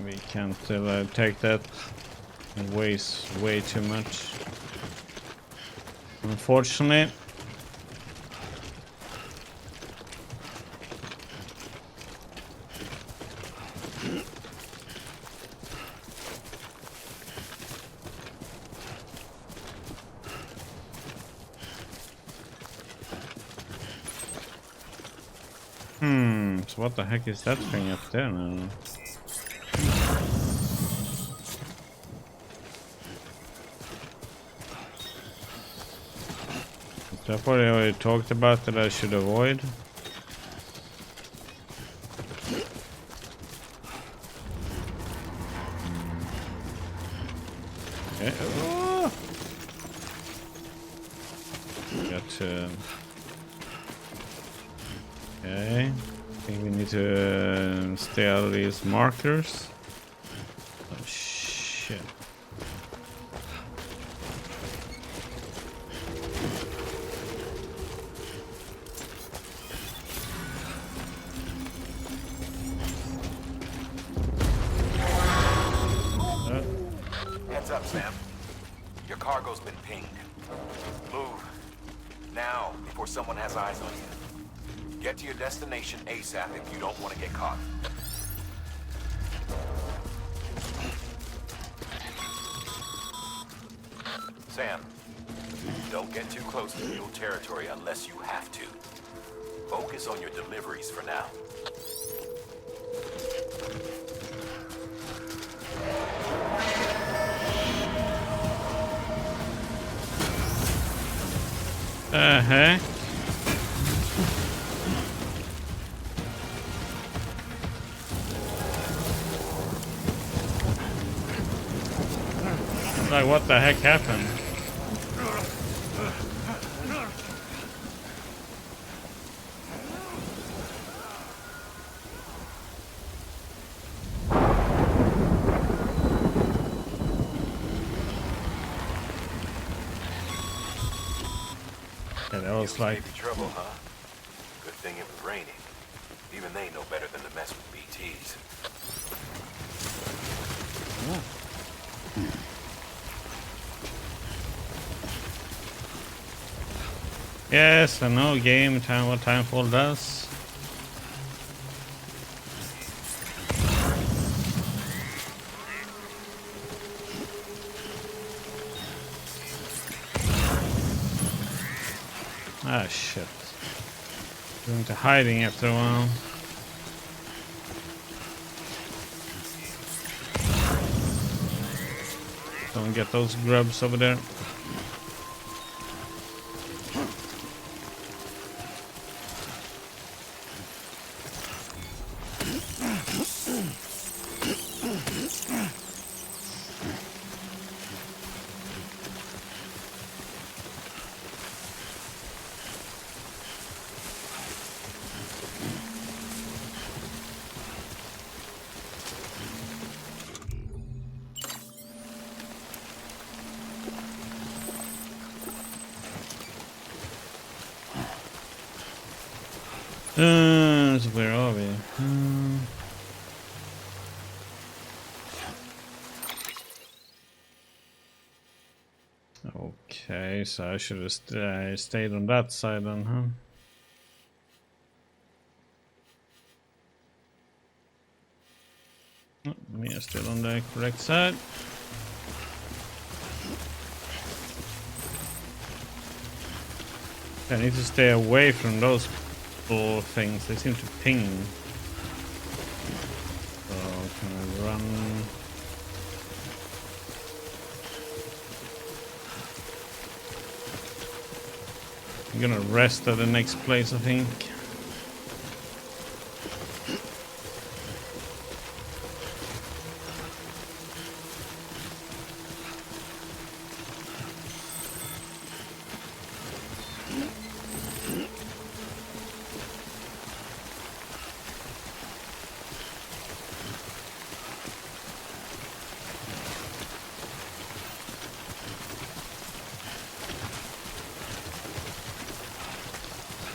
We can't take that. It weighs way too much. Unfortunately. So what the heck is that thing up there now? Is that what I already talked about that I should avoid? Okay. Oh. Got to... Okay. I think we need to stay out of these markers. Oh shit. Heads up, Sam. Your cargo's been pinged. Move. Now, before someone has eyes on you. Get to your destination ASAP if you don't want to get caught. Sam, don't get too close to mule territory unless you have to. Focus on your deliveries for now. Heck? Like, what the heck happened? Yeah, that was like... Maybe trouble, huh? Good thing it was raining. Even they know better than to mess with BTs. Yes, I know game time what Timefall does. Ah shit. Going to hiding after a while. Go and get those grubs over there. So where are we? Okay, so I should have stayed on that side then, huh? Oh, me are still on the correct side. I need to stay away from those little things. They seem to ping. So can I run? I'm gonna rest at the next place, I think.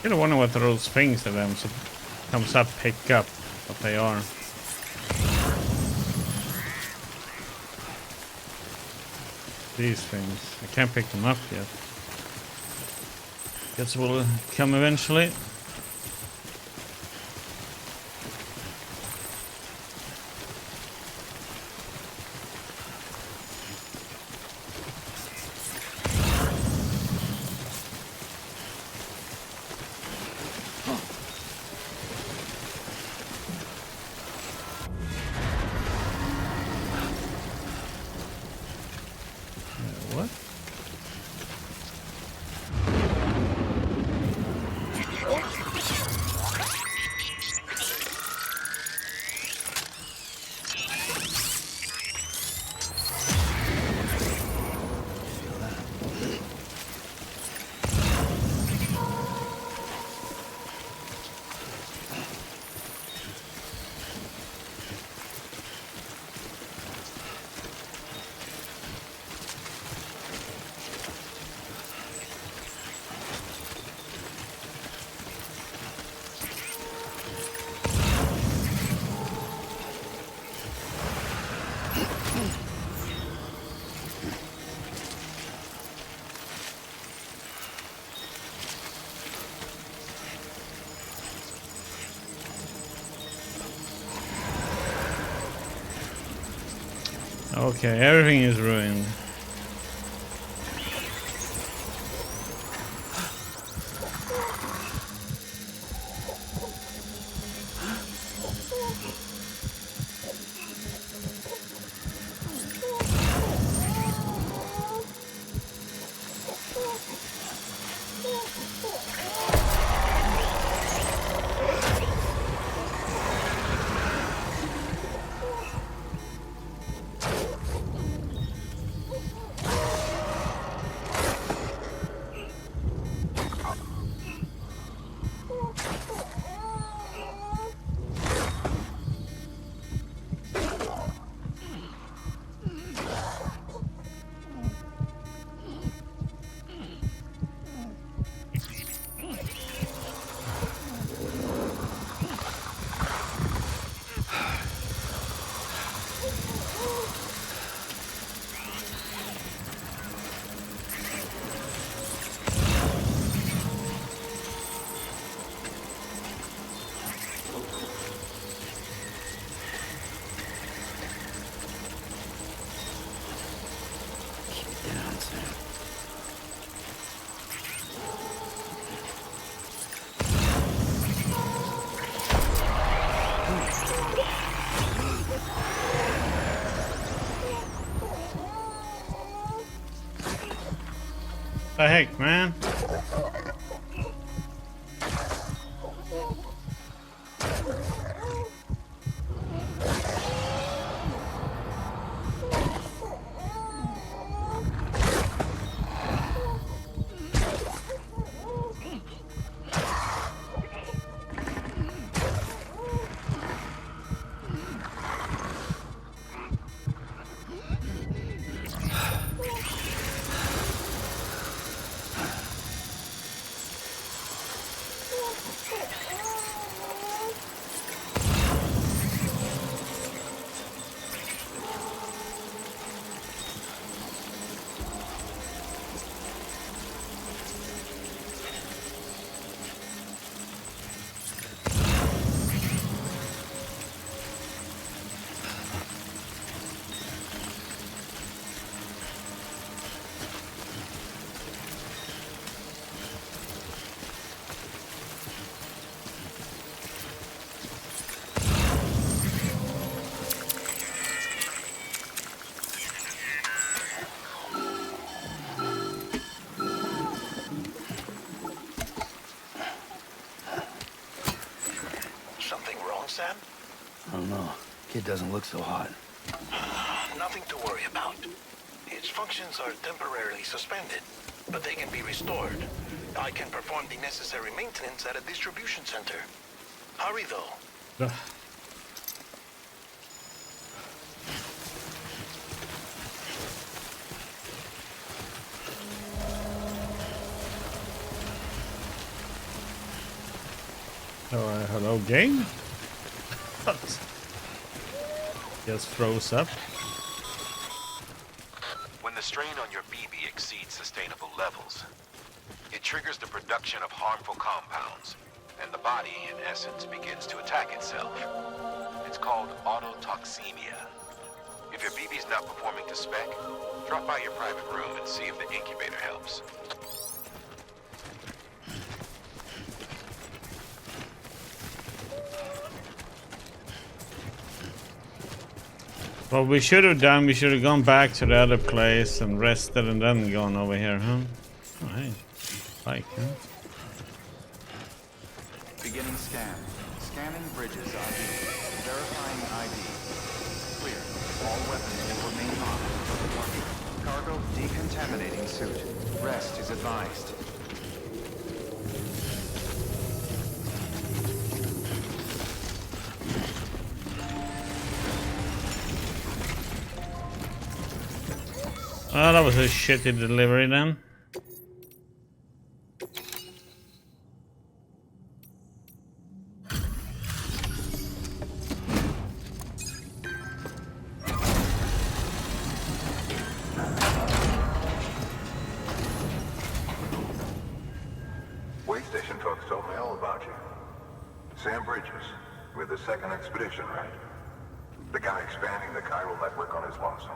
I wonder what those things that comes up pick up, what they are. These things. I can't pick them up yet. Guess we'll come eventually. What? Okay, everything is ruined. The heck, man? Something wrong, Sam? I don't know. Kid doesn't look so hot. Nothing to worry about. Its functions are temporarily suspended, but they can be restored. I can perform the necessary maintenance at a distribution center. Hurry, though. Ugh. Hello, game? Just froze up. When the strain on your BB exceeds sustainable levels, it triggers the production of harmful compounds, and the body, in essence, begins to attack itself. It's called autotoxemia. If your BB's not performing to spec, drop by your private room and see if the incubator helps. What we should have done, we should have gone back to the other place and rested and then gone over here, huh? Oh, hey. Bike, huh? Beginning scan. Scanning bridges ID. Verifying ID. Clear. All weapons will remain on. Cargo decontaminating suit. Rest is advised. Oh, that was a shitty delivery then. Way station folks told me all about you. Sam Bridges, with the second expedition, right? The guy expanding the chiral network on his lonesome,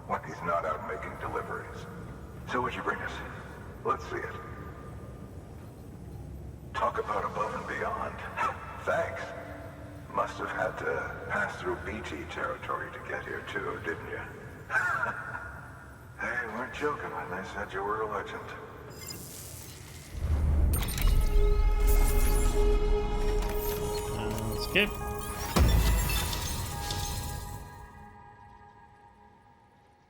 when he's not out making deliveries. So what'd you bring us? Let's see it. Talk about above and beyond. Thanks. Must have had to pass through BT territory to get here too, didn't you? Hey, weren't joking when they said you were a legend. Skip.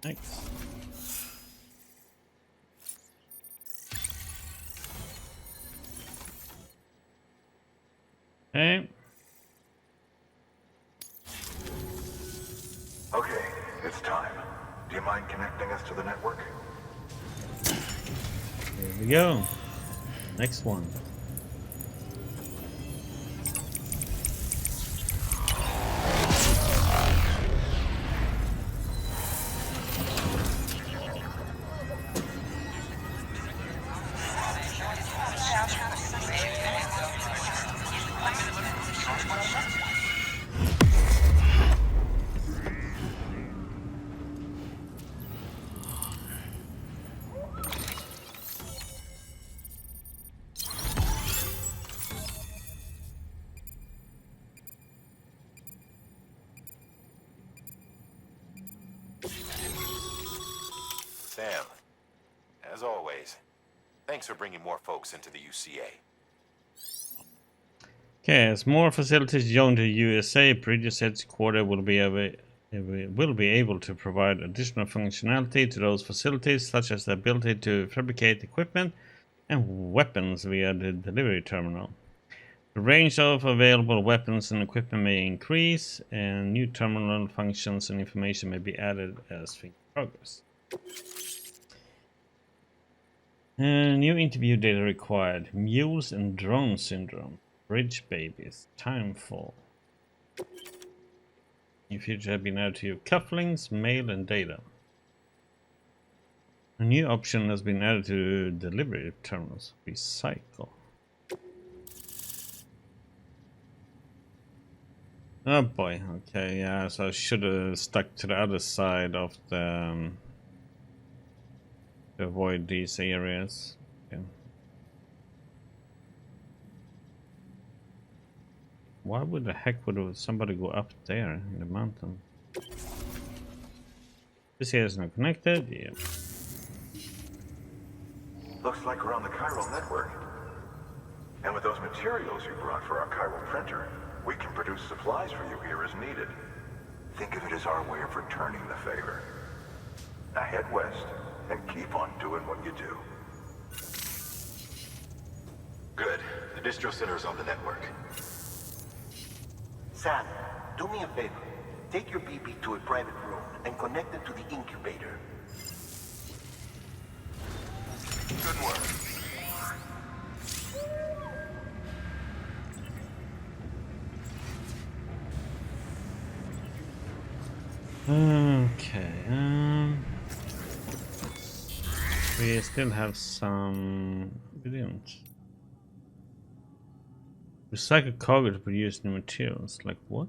Thanks. Okay. Okay, it's time. Do you mind connecting us to the network? Here we go. Next one. Sam, as always, Thanks for bringing more folks into the UCA. Okay, as more facilities join the USA, Bridges headquarters will be able to provide additional functionality to those facilities, such as the ability to fabricate equipment and weapons via the delivery terminal. The range of available weapons and equipment may increase, and new terminal functions and information may be added as things progress. New interview data required. Mules and drone syndrome. Bridge babies. Timefall. New features have been added to your cufflinks, mail, and data. A new option has been added to delivery terminals. Recycle. Oh boy, okay, yeah, so I should have stuck to the other side of the... to avoid these areas. Okay. Why would the heck would somebody go up there in the mountain? This here is not connected, yeah. Looks like we're on the chiral network. And with those materials you brought for our chiral printer, we can produce supplies for you here as needed. Think of it as our way of returning the favor. Now head west and keep on doing what you do. Good. The distro center is on the network. Sam, do me a favor. Take your BB to a private room and connect it to the incubator. Good work. Okay, we still have some... we didn't. Recycle cargo to produce new materials, like what?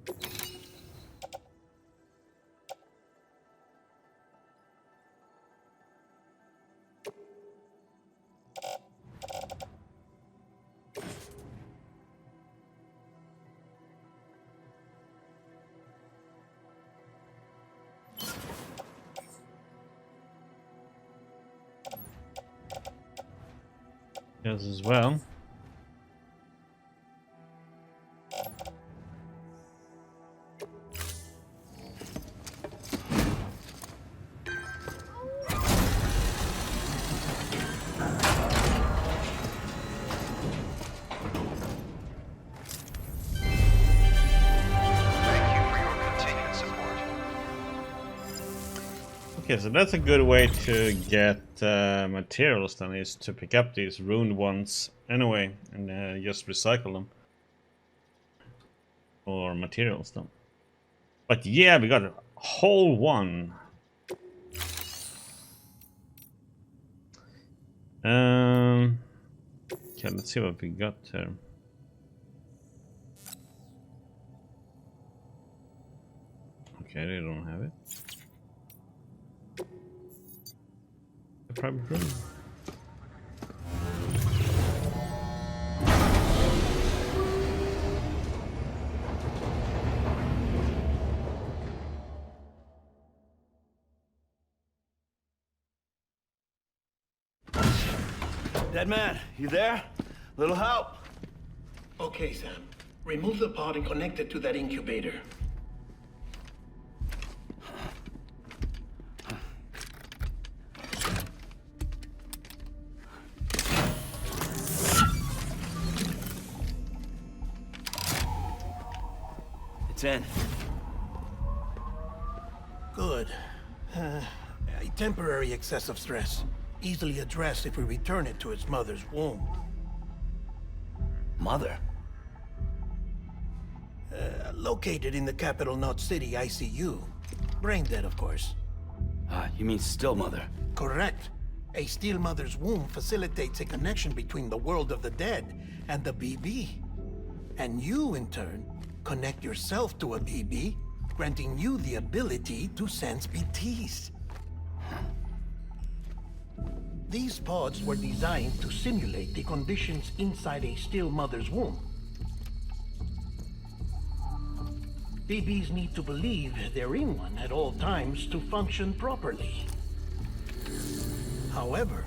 Yes, as well. Okay, so that's a good way to get materials then, is to pick up these ruined ones anyway and just recycle them for materials then. But yeah, we got a whole one. Okay, let's see what we got here. Okay, they don't have it. Private room. Dead man, you there? Little help? Okay, Sam. Remove the pod and connect it to that incubator. It's in. Good. A temporary excess of stress. Easily addressed if we return it to its mother's womb. Mother? Located in the capital Knot City ICU. Brain dead, of course. You mean still mother? Correct. A still mother's womb facilitates a connection between the world of the dead and the BB. And you, in turn, connect yourself to a BB, granting you the ability to sense BTs. These pods were designed to simulate the conditions inside a still mother's womb. BBs need to believe they're in one at all times to function properly. However,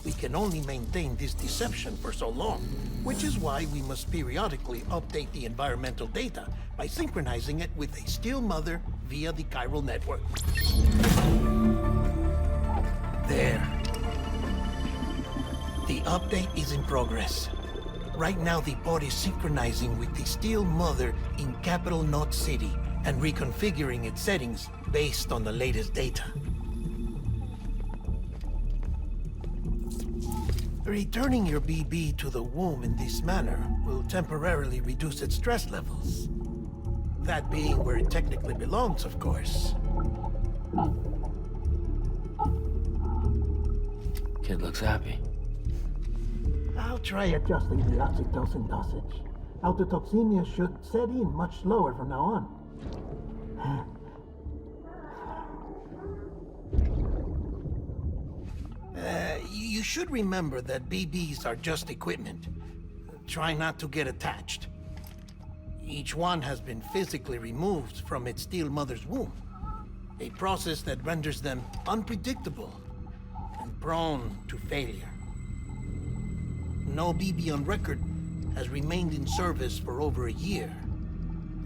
We can only maintain this deception for so long, which is why we must periodically update the environmental data by synchronizing it with a still mother via the chiral network. There. The update is in progress. Right now, the pod is synchronizing with the Steel Mother in Capital Knot City and reconfiguring its settings based on the latest data. Returning your BB to the womb in this manner will temporarily reduce its stress levels. That being where it technically belongs, of course. Kid looks happy. I'll try adjusting the oxytocin dosage. Autotoxemia should set in much slower from now on. You should remember that BBs are just equipment. Try not to get attached. Each one has been physically removed from its steel mother's womb. A process that renders them unpredictable and prone to failure. No BB on record has remained in service for over a year.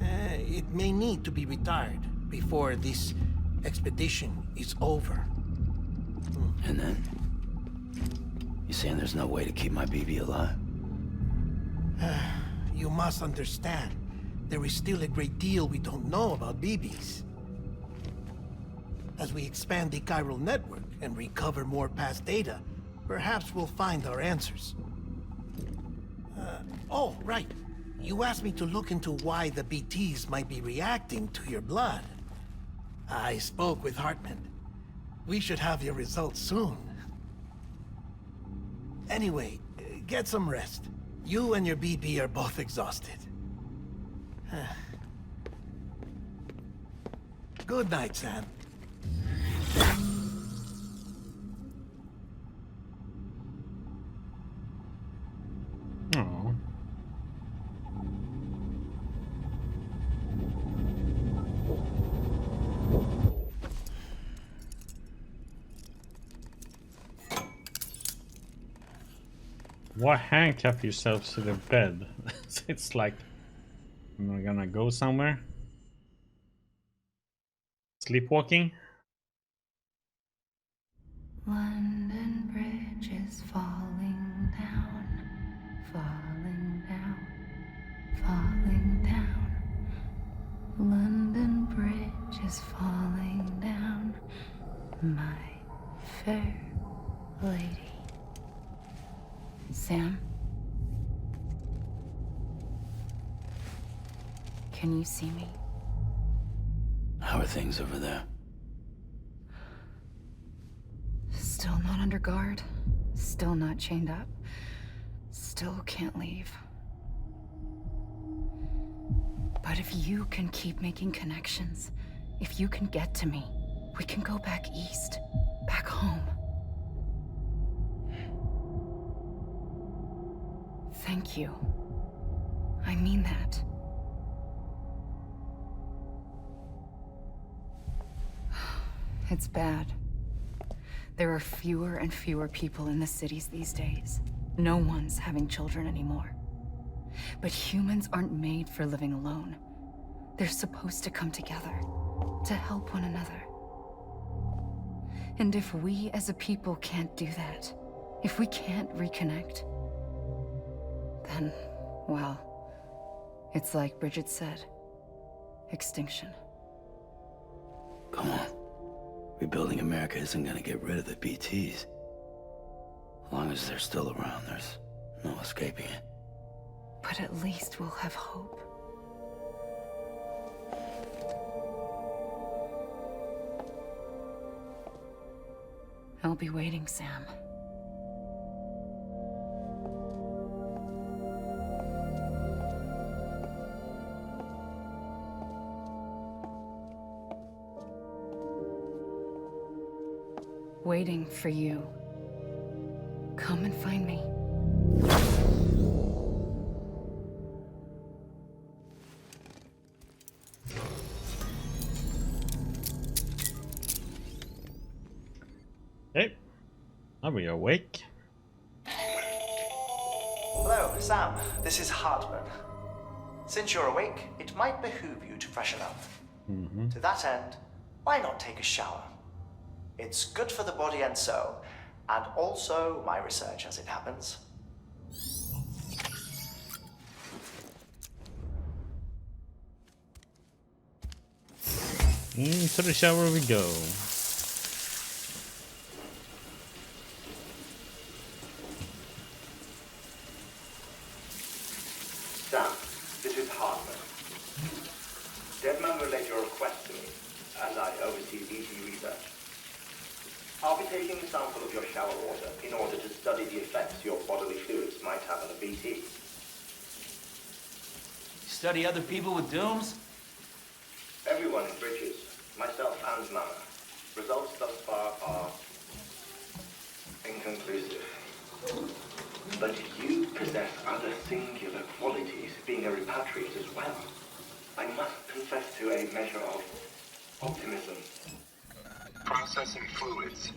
It may need to be retired before this expedition is over. And then? You saying there's no way to keep my BB alive? You must understand, there is still a great deal we don't know about BBs. As we expand the chiral network and recover more past data, perhaps we'll find our answers. Oh, right. You asked me to look into why the BTs might be reacting to your blood. I spoke with Hartman. We should have your results soon. Anyway, get some rest. You and your BB are both exhausted. Good night, Sam. Oh. Why handcuff yourself to the bed? It's like, am I gonna go somewhere? Sleepwalking? London Bridge is falling down, falling down, falling down. London Bridge is falling down, my fair lady. Sam? Can you see me? How are things over there? Still not under guard. Still not chained up. Still can't leave. But if you can keep making connections, if you can get to me, we can go back east. Back home. Thank you. I mean that. It's bad. There are fewer and fewer people in the cities these days. No one's having children anymore. But humans aren't made for living alone. They're supposed to come together, to help one another. And if we as a people can't do that, if we can't reconnect, then, well, it's like Bridget said, extinction. Come on. Rebuilding America isn't gonna get rid of the BTs. As long as they're still around, there's no escaping it. But at least we'll have hope. I'll be waiting, Sam. Waiting for you. Come and find me. Hey, are we awake? Hello, Sam. This is Hartman. Since you're awake, it might behoove you to freshen up. To that end, why not take a shower? It's good for the body and soul, and also my research as it happens. Into the shower we go. Sam, this is Hartman. Deadman relayed your request to me, as I oversee BT research. I'll be taking a sample of your shower water in order to study the effects your bodily fluids might have on a BT. Study other people with dooms? Everyone in Bridges, myself and Mama. Results thus far are inconclusive. But you possess other singular qualities, being a repatriate as well. I must confess to a measure of optimism. Processing fluids,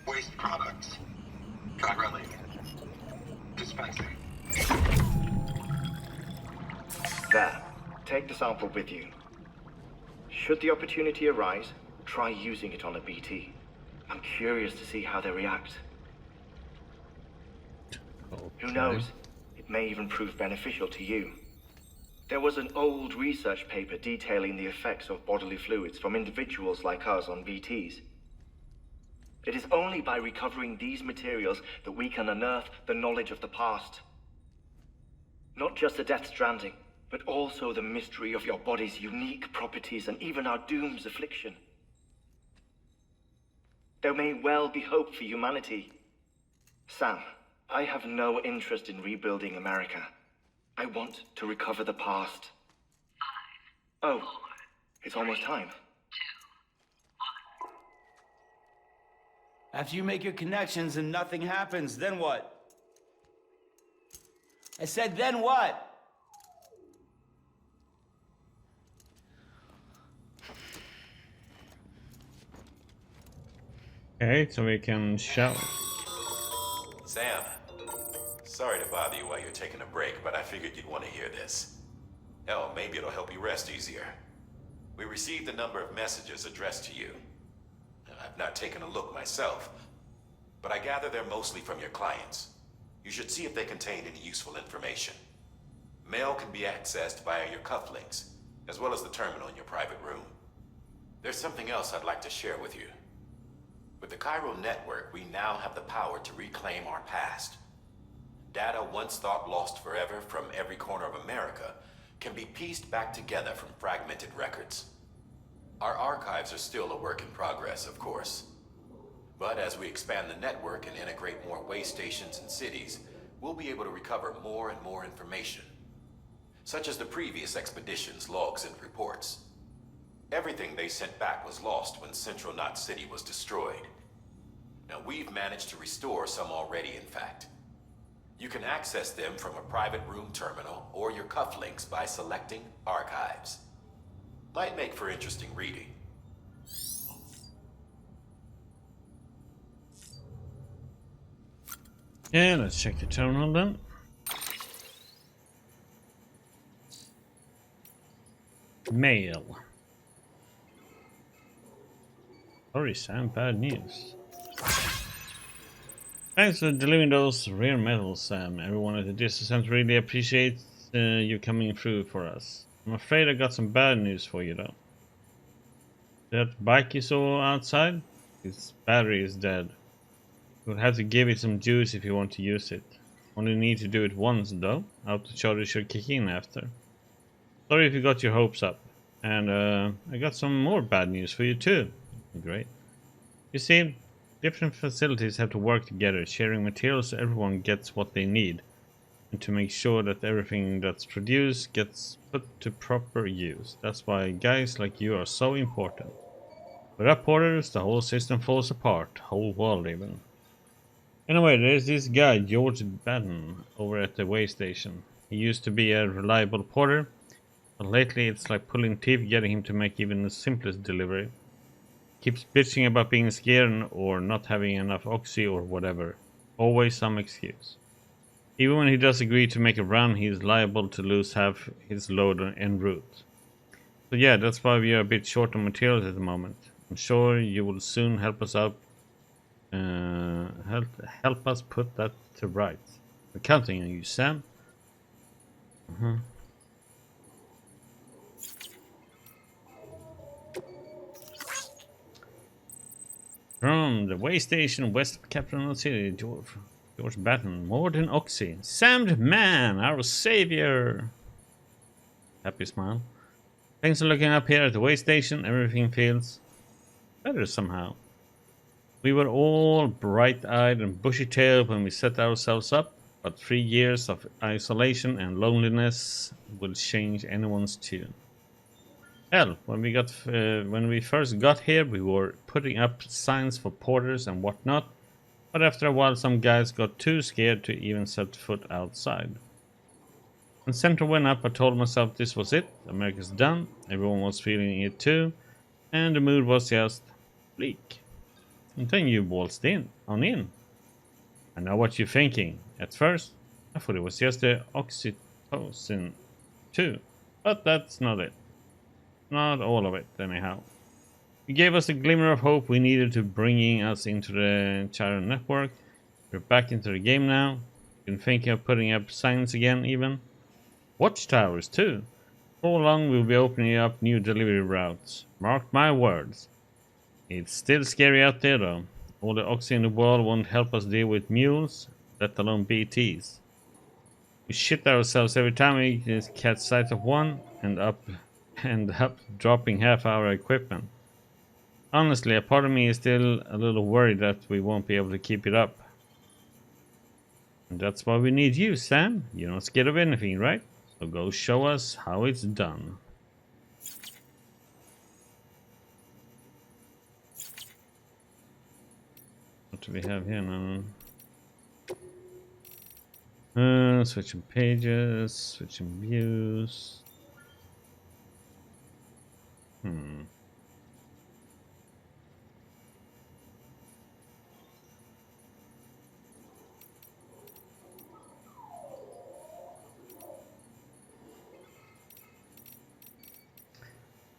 waste products, chirality, dispensing. There, take the sample with you. Should the opportunity arise, try using it on a BT. I'm curious to see how they react. Who knows? It may even prove beneficial to you. There was an old research paper detailing the effects of bodily fluids from individuals like us on BTs. It is only by recovering these materials that we can unearth the knowledge of the past. Not just the Death Stranding, but also the mystery of your body's unique properties and even our doom's affliction. There may well be hope for humanity. Sam, I have no interest in rebuilding America. I want to recover the past. 5, oh, 4, it's almost time. 2, 1. After you make your connections and nothing happens, then what? I said, then what? Okay, so we can shout. Sam, sorry to bother you while you're taking a break, but I figured you'd want to hear this. Hell, maybe it'll help you rest easier. We received a number of messages addressed to you. I've not taken a look myself, but I gather they're mostly from your clients. You should see if they contain any useful information. Mail can be accessed via your cufflinks, as well as the terminal in your private room. There's something else I'd like to share with you. With the chiral network, we now have the power to reclaim our past. Data once thought lost forever from every corner of America can be pieced back together from fragmented records. Our archives are still a work in progress, of course. But as we expand the network and integrate more way stations and cities, we'll be able to recover more and more information, such as the previous expedition's logs and reports. Everything they sent back was lost when Central Knot City was destroyed. Now we've managed to restore some already, in fact. You can access them from a private room terminal or your cufflinks by selecting Archives. Might make for interesting reading. Yeah, let's check the terminal then. Mail. Sorry, Sam, bad news. Thanks for delivering those rare metals, Sam. Everyone at the JimtheSFN really appreciates you coming through for us. I'm afraid I got some bad news for you, though. That bike you saw outside? Its battery is dead. You'll have to give it some juice if you want to use it. Only need to do it once, though. Auto charger should kick in after. Sorry if you got your hopes up. And I got some more bad news for you too. Great. You see, different facilities have to work together, sharing materials so everyone gets what they need, and to make sure that everything that's produced gets put to proper use. That's why guys like you are so important. Without porters, the whole system falls apart, whole world even. Anyway, there's this guy, George Batten, over at the way station. He used to be a reliable porter, but lately it's like pulling teeth getting him to make even the simplest delivery. Keeps bitching about being scared or not having enough oxy or whatever. Always some excuse. Even when he does agree to make a run, he is liable to lose half his load en route. So yeah, that's why we are a bit short on materials at the moment. I'm sure you will soon help us out. Help us put that to rights. We're counting on you, Sam. From the way station west of Capital City, George Batten, Morden Oxy, Sam the Man, our savior. Happy smile. Thanks for looking up here at the way station. Everything feels better somehow. We were all bright-eyed and bushy-tailed when we set ourselves up, but 3 years of isolation and loneliness will change anyone's tune. Hell, when we first got here, we were putting up signs for porters and whatnot, but after a while some guys got too scared to even set foot outside. When Center went up, I told myself this was it, America's done, everyone was feeling it too, and the mood was just bleak. And then you waltzed in. I know what you're thinking. At first, I thought it was just the oxytocin too, but that's not it. Not all of it, anyhow. You gave us a glimmer of hope we needed to bringing us into the Chiron network. We're back into the game now. Been thinking of putting up signs again, even. Watchtowers, too. For long we'll be opening up new delivery routes. Mark my words. It's still scary out there, though. All the oxy in the world won't help us deal with mules, let alone BTs. We shit ourselves every time we catch sight of one and end up dropping half our equipment. Honestly, a part of me is still a little worried that we won't be able to keep it up. And that's why we need you, Sam. You're not scared of anything, right? So go show us how it's done. What do we have here now? Switching pages, switching views.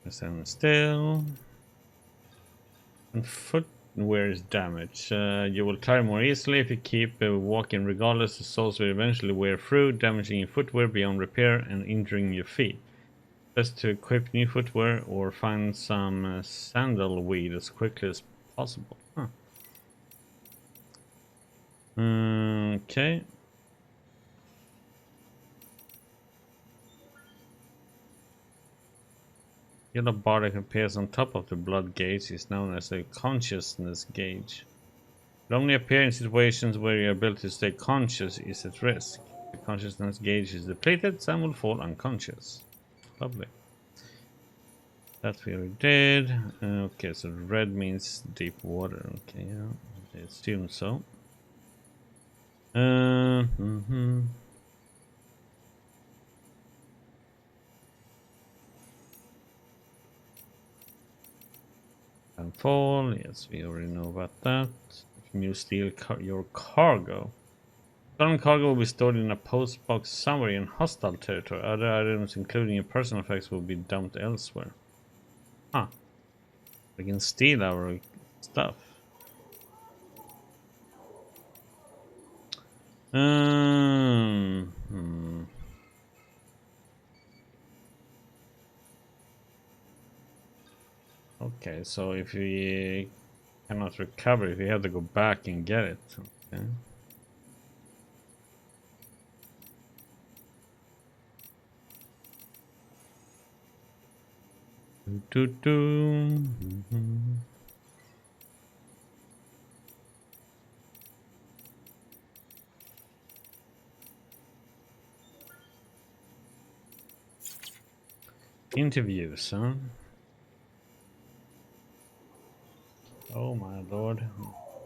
Stand still. And footwear is damaged. You will tire more easily if you keep walking regardless. The soles will eventually wear through, damaging your footwear beyond repair and injuring your feet. Best to equip new footwear or find some sandalweed as quickly as possible. Okay. Yellow bar that appears on top of the blood gauge is known as a consciousness gauge. It only appears in situations where your ability to stay conscious is at risk. If the consciousness gauge is depleted, some will fall unconscious. Lovely. That we already did. Okay, so red means deep water. Okay, yeah, I assume so. And fall, yes, we already know about that. If you steal your cargo. Stolen cargo will be stored in a post box somewhere in hostile territory. Other items, including your personal effects, will be dumped elsewhere. We can steal our stuff. Okay, so if we cannot recover it, we have to go back and get it. Okay. Interviews, huh? Oh my lord.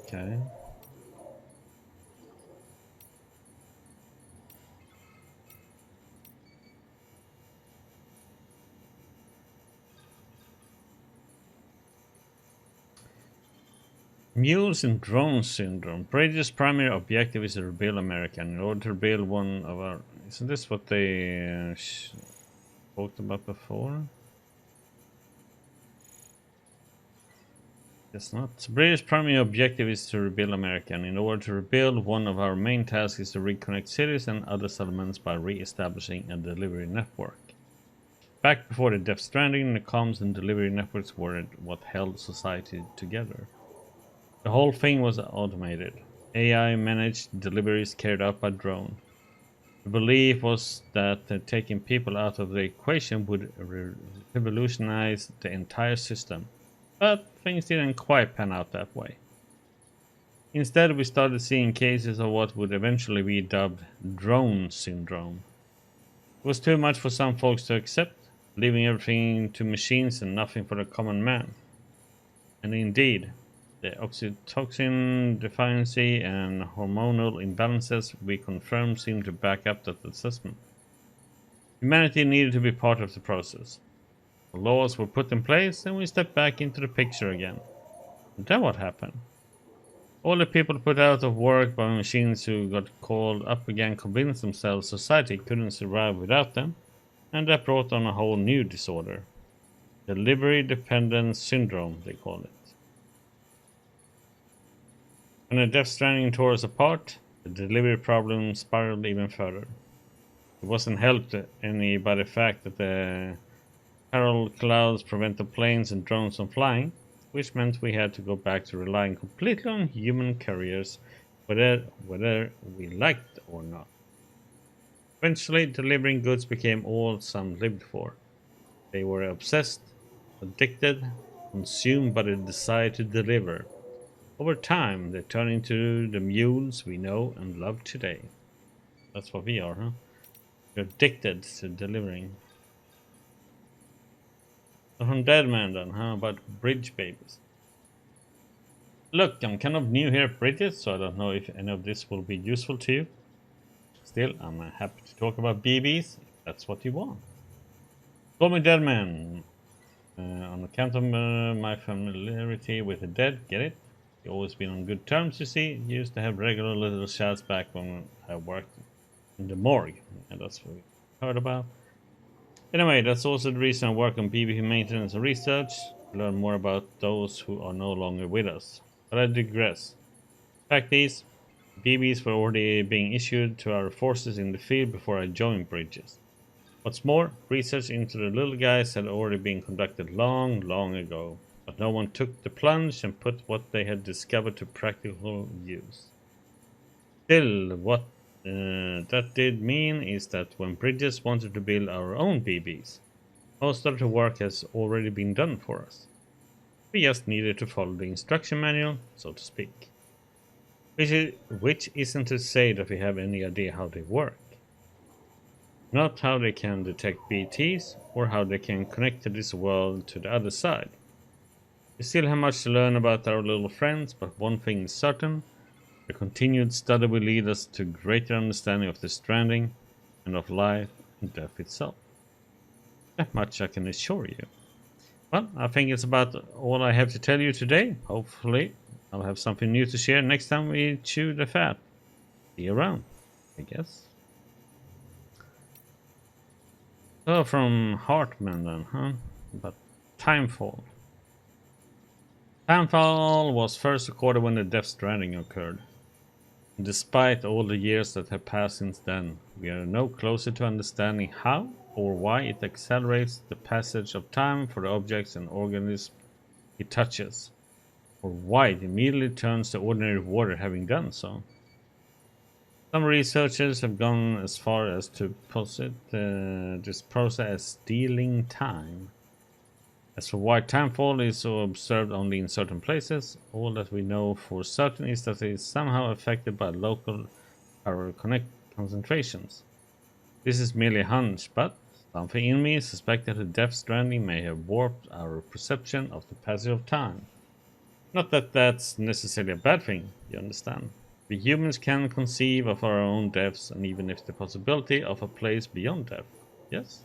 Okay. Mules in drone syndrome. Bridges' primary objective is to rebuild America. In order to rebuild one of our... Isn't this what they talked about before? Guess not. Bridges' primary objective is to rebuild America. And in order to rebuild, one of our main tasks is to reconnect cities and other settlements by re-establishing a delivery network. Back before the Death Stranding, the comms and delivery networks were what held society together. The whole thing was automated. AI managed deliveries carried out by drone. The belief was that taking people out of the equation would revolutionize the entire system. But things didn't quite pan out that way. Instead, we started seeing cases of what would eventually be dubbed drone syndrome. It was too much for some folks to accept, leaving everything to machines and nothing for the common man. And indeed, the oxytocin deficiency and hormonal imbalances we confirmed seemed to back up that assessment. Humanity needed to be part of the process. The laws were put in place and we stepped back into the picture again. And then what happened? All the people put out of work by machines who got called up again convinced themselves society couldn't survive without them, and that brought on a whole new disorder. Delivery dependence syndrome, they call it. When the Death Stranding tore us apart, the delivery problem spiraled even further. It wasn't helped any by the fact that the Carol clouds prevented planes and drones from flying, which meant we had to go back to relying completely on human couriers, whether we liked it or not. Eventually, delivering goods became all some lived for. They were obsessed, addicted, consumed by the desire to deliver. Over time, they turned into the mules we know and love today. That's what we are, huh? We're addicted to delivering. So from Deadman then, how about bridge babies? Look, I'm kind of new here at bridges, so I don't know if any of this will be useful to you. Still, I'm happy to talk about BBs, if that's what you want. Call me Deadman. On account of my familiarity with the dead, get it? You've always been on good terms, you see. You used to have regular little chats back when I worked in the morgue, and that's what we heard about. Anyway, that's also the reason I work on BB maintenance and research, to learn more about those who are no longer with us. But I digress. Fact is, BBs were already being issued to our forces in the field before I joined Bridges. What's more, research into the little guys had already been conducted long ago, but no one took the plunge and put what they had discovered to practical use. Still, what that did mean is that when Bridges wanted to build our own BBs, most of the work has already been done for us. We just needed to follow the instruction manual, so to speak. Which isn't to say that we have any idea how they work. Not how they can detect BTs, or how they can connect to this world to the other side. We still have much to learn about our little friends, but one thing is certain. The continued study will lead us to greater understanding of the stranding, and of life and death itself. That much I can assure you. Well, I think it's about all I have to tell you today. Hopefully, I'll have something new to share next time we chew the fat. See you around, I guess. So from Hartman then, huh? But Timefall. Timefall was first recorded when the Death Stranding occurred. Despite all the years that have passed since then, we are no closer to understanding how or why it accelerates the passage of time for the objects and organisms it touches, or why it immediately turns to ordinary water having done so. Some researchers have gone as far as to posit this process as stealing time. As for why timefall is so observed only in certain places, all that we know for certain is that it is somehow affected by local power concentrations. This is merely a hunch, but something in me suspects that the Death Stranding may have warped our perception of the passage of time. Not that that's necessarily a bad thing, you understand. We humans can conceive of our own deaths and even if the possibility of a place beyond death, yes?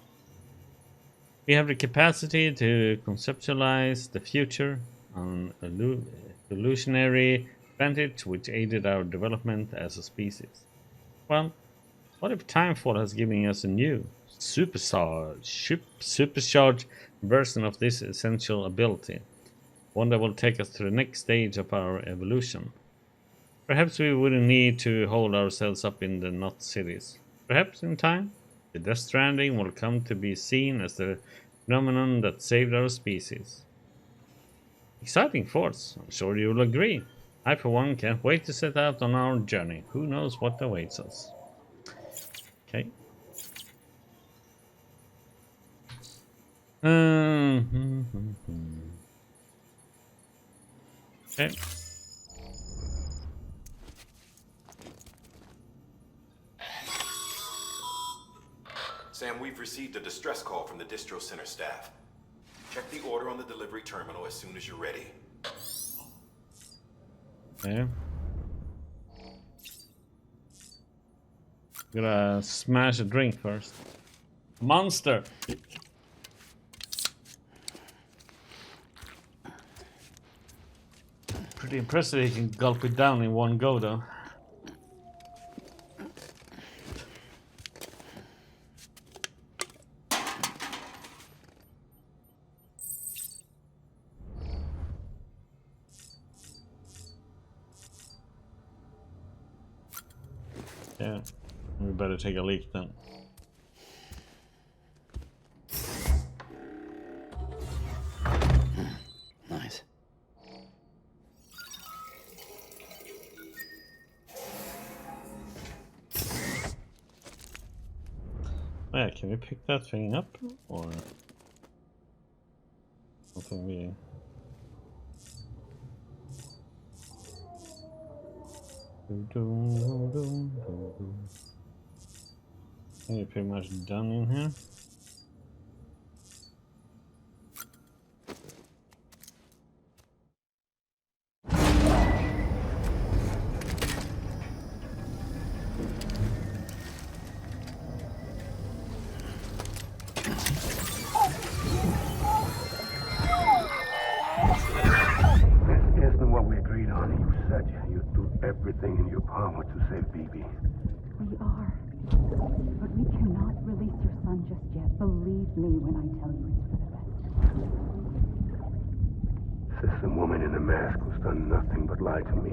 We have the capacity to conceptualize the future evolutionary advantage which aided our development as a species. Well, what if Timefall has given us a new, supercharged version of this essential ability? One that will take us to the next stage of our evolution. Perhaps we wouldn't need to hold ourselves up in the not cities. Perhaps in time, the Death Stranding will come to be seen as the phenomenon that saved our species. Exciting thoughts, I'm sure you'll agree. I for one can't wait to set out on our journey. Who knows what awaits us. Okay. Okay. Sam, we've received a distress call from the distro center staff. Check the order on the delivery terminal as soon as you're ready. Okay. Gotta smash a drink first. Monster! Pretty impressive he can gulp it down in one go though. Yeah, we better take a leak then. Nice. Oh yeah, can we pick that thing up? Or something we... I think we're pretty much done in here. Isn't what we agreed on. You said you'd do everything in your power to save Bibi. We are. But we cannot release your son just yet. Believe me when I tell you it's for the best. This is a woman in a mask who's done nothing but lie to me.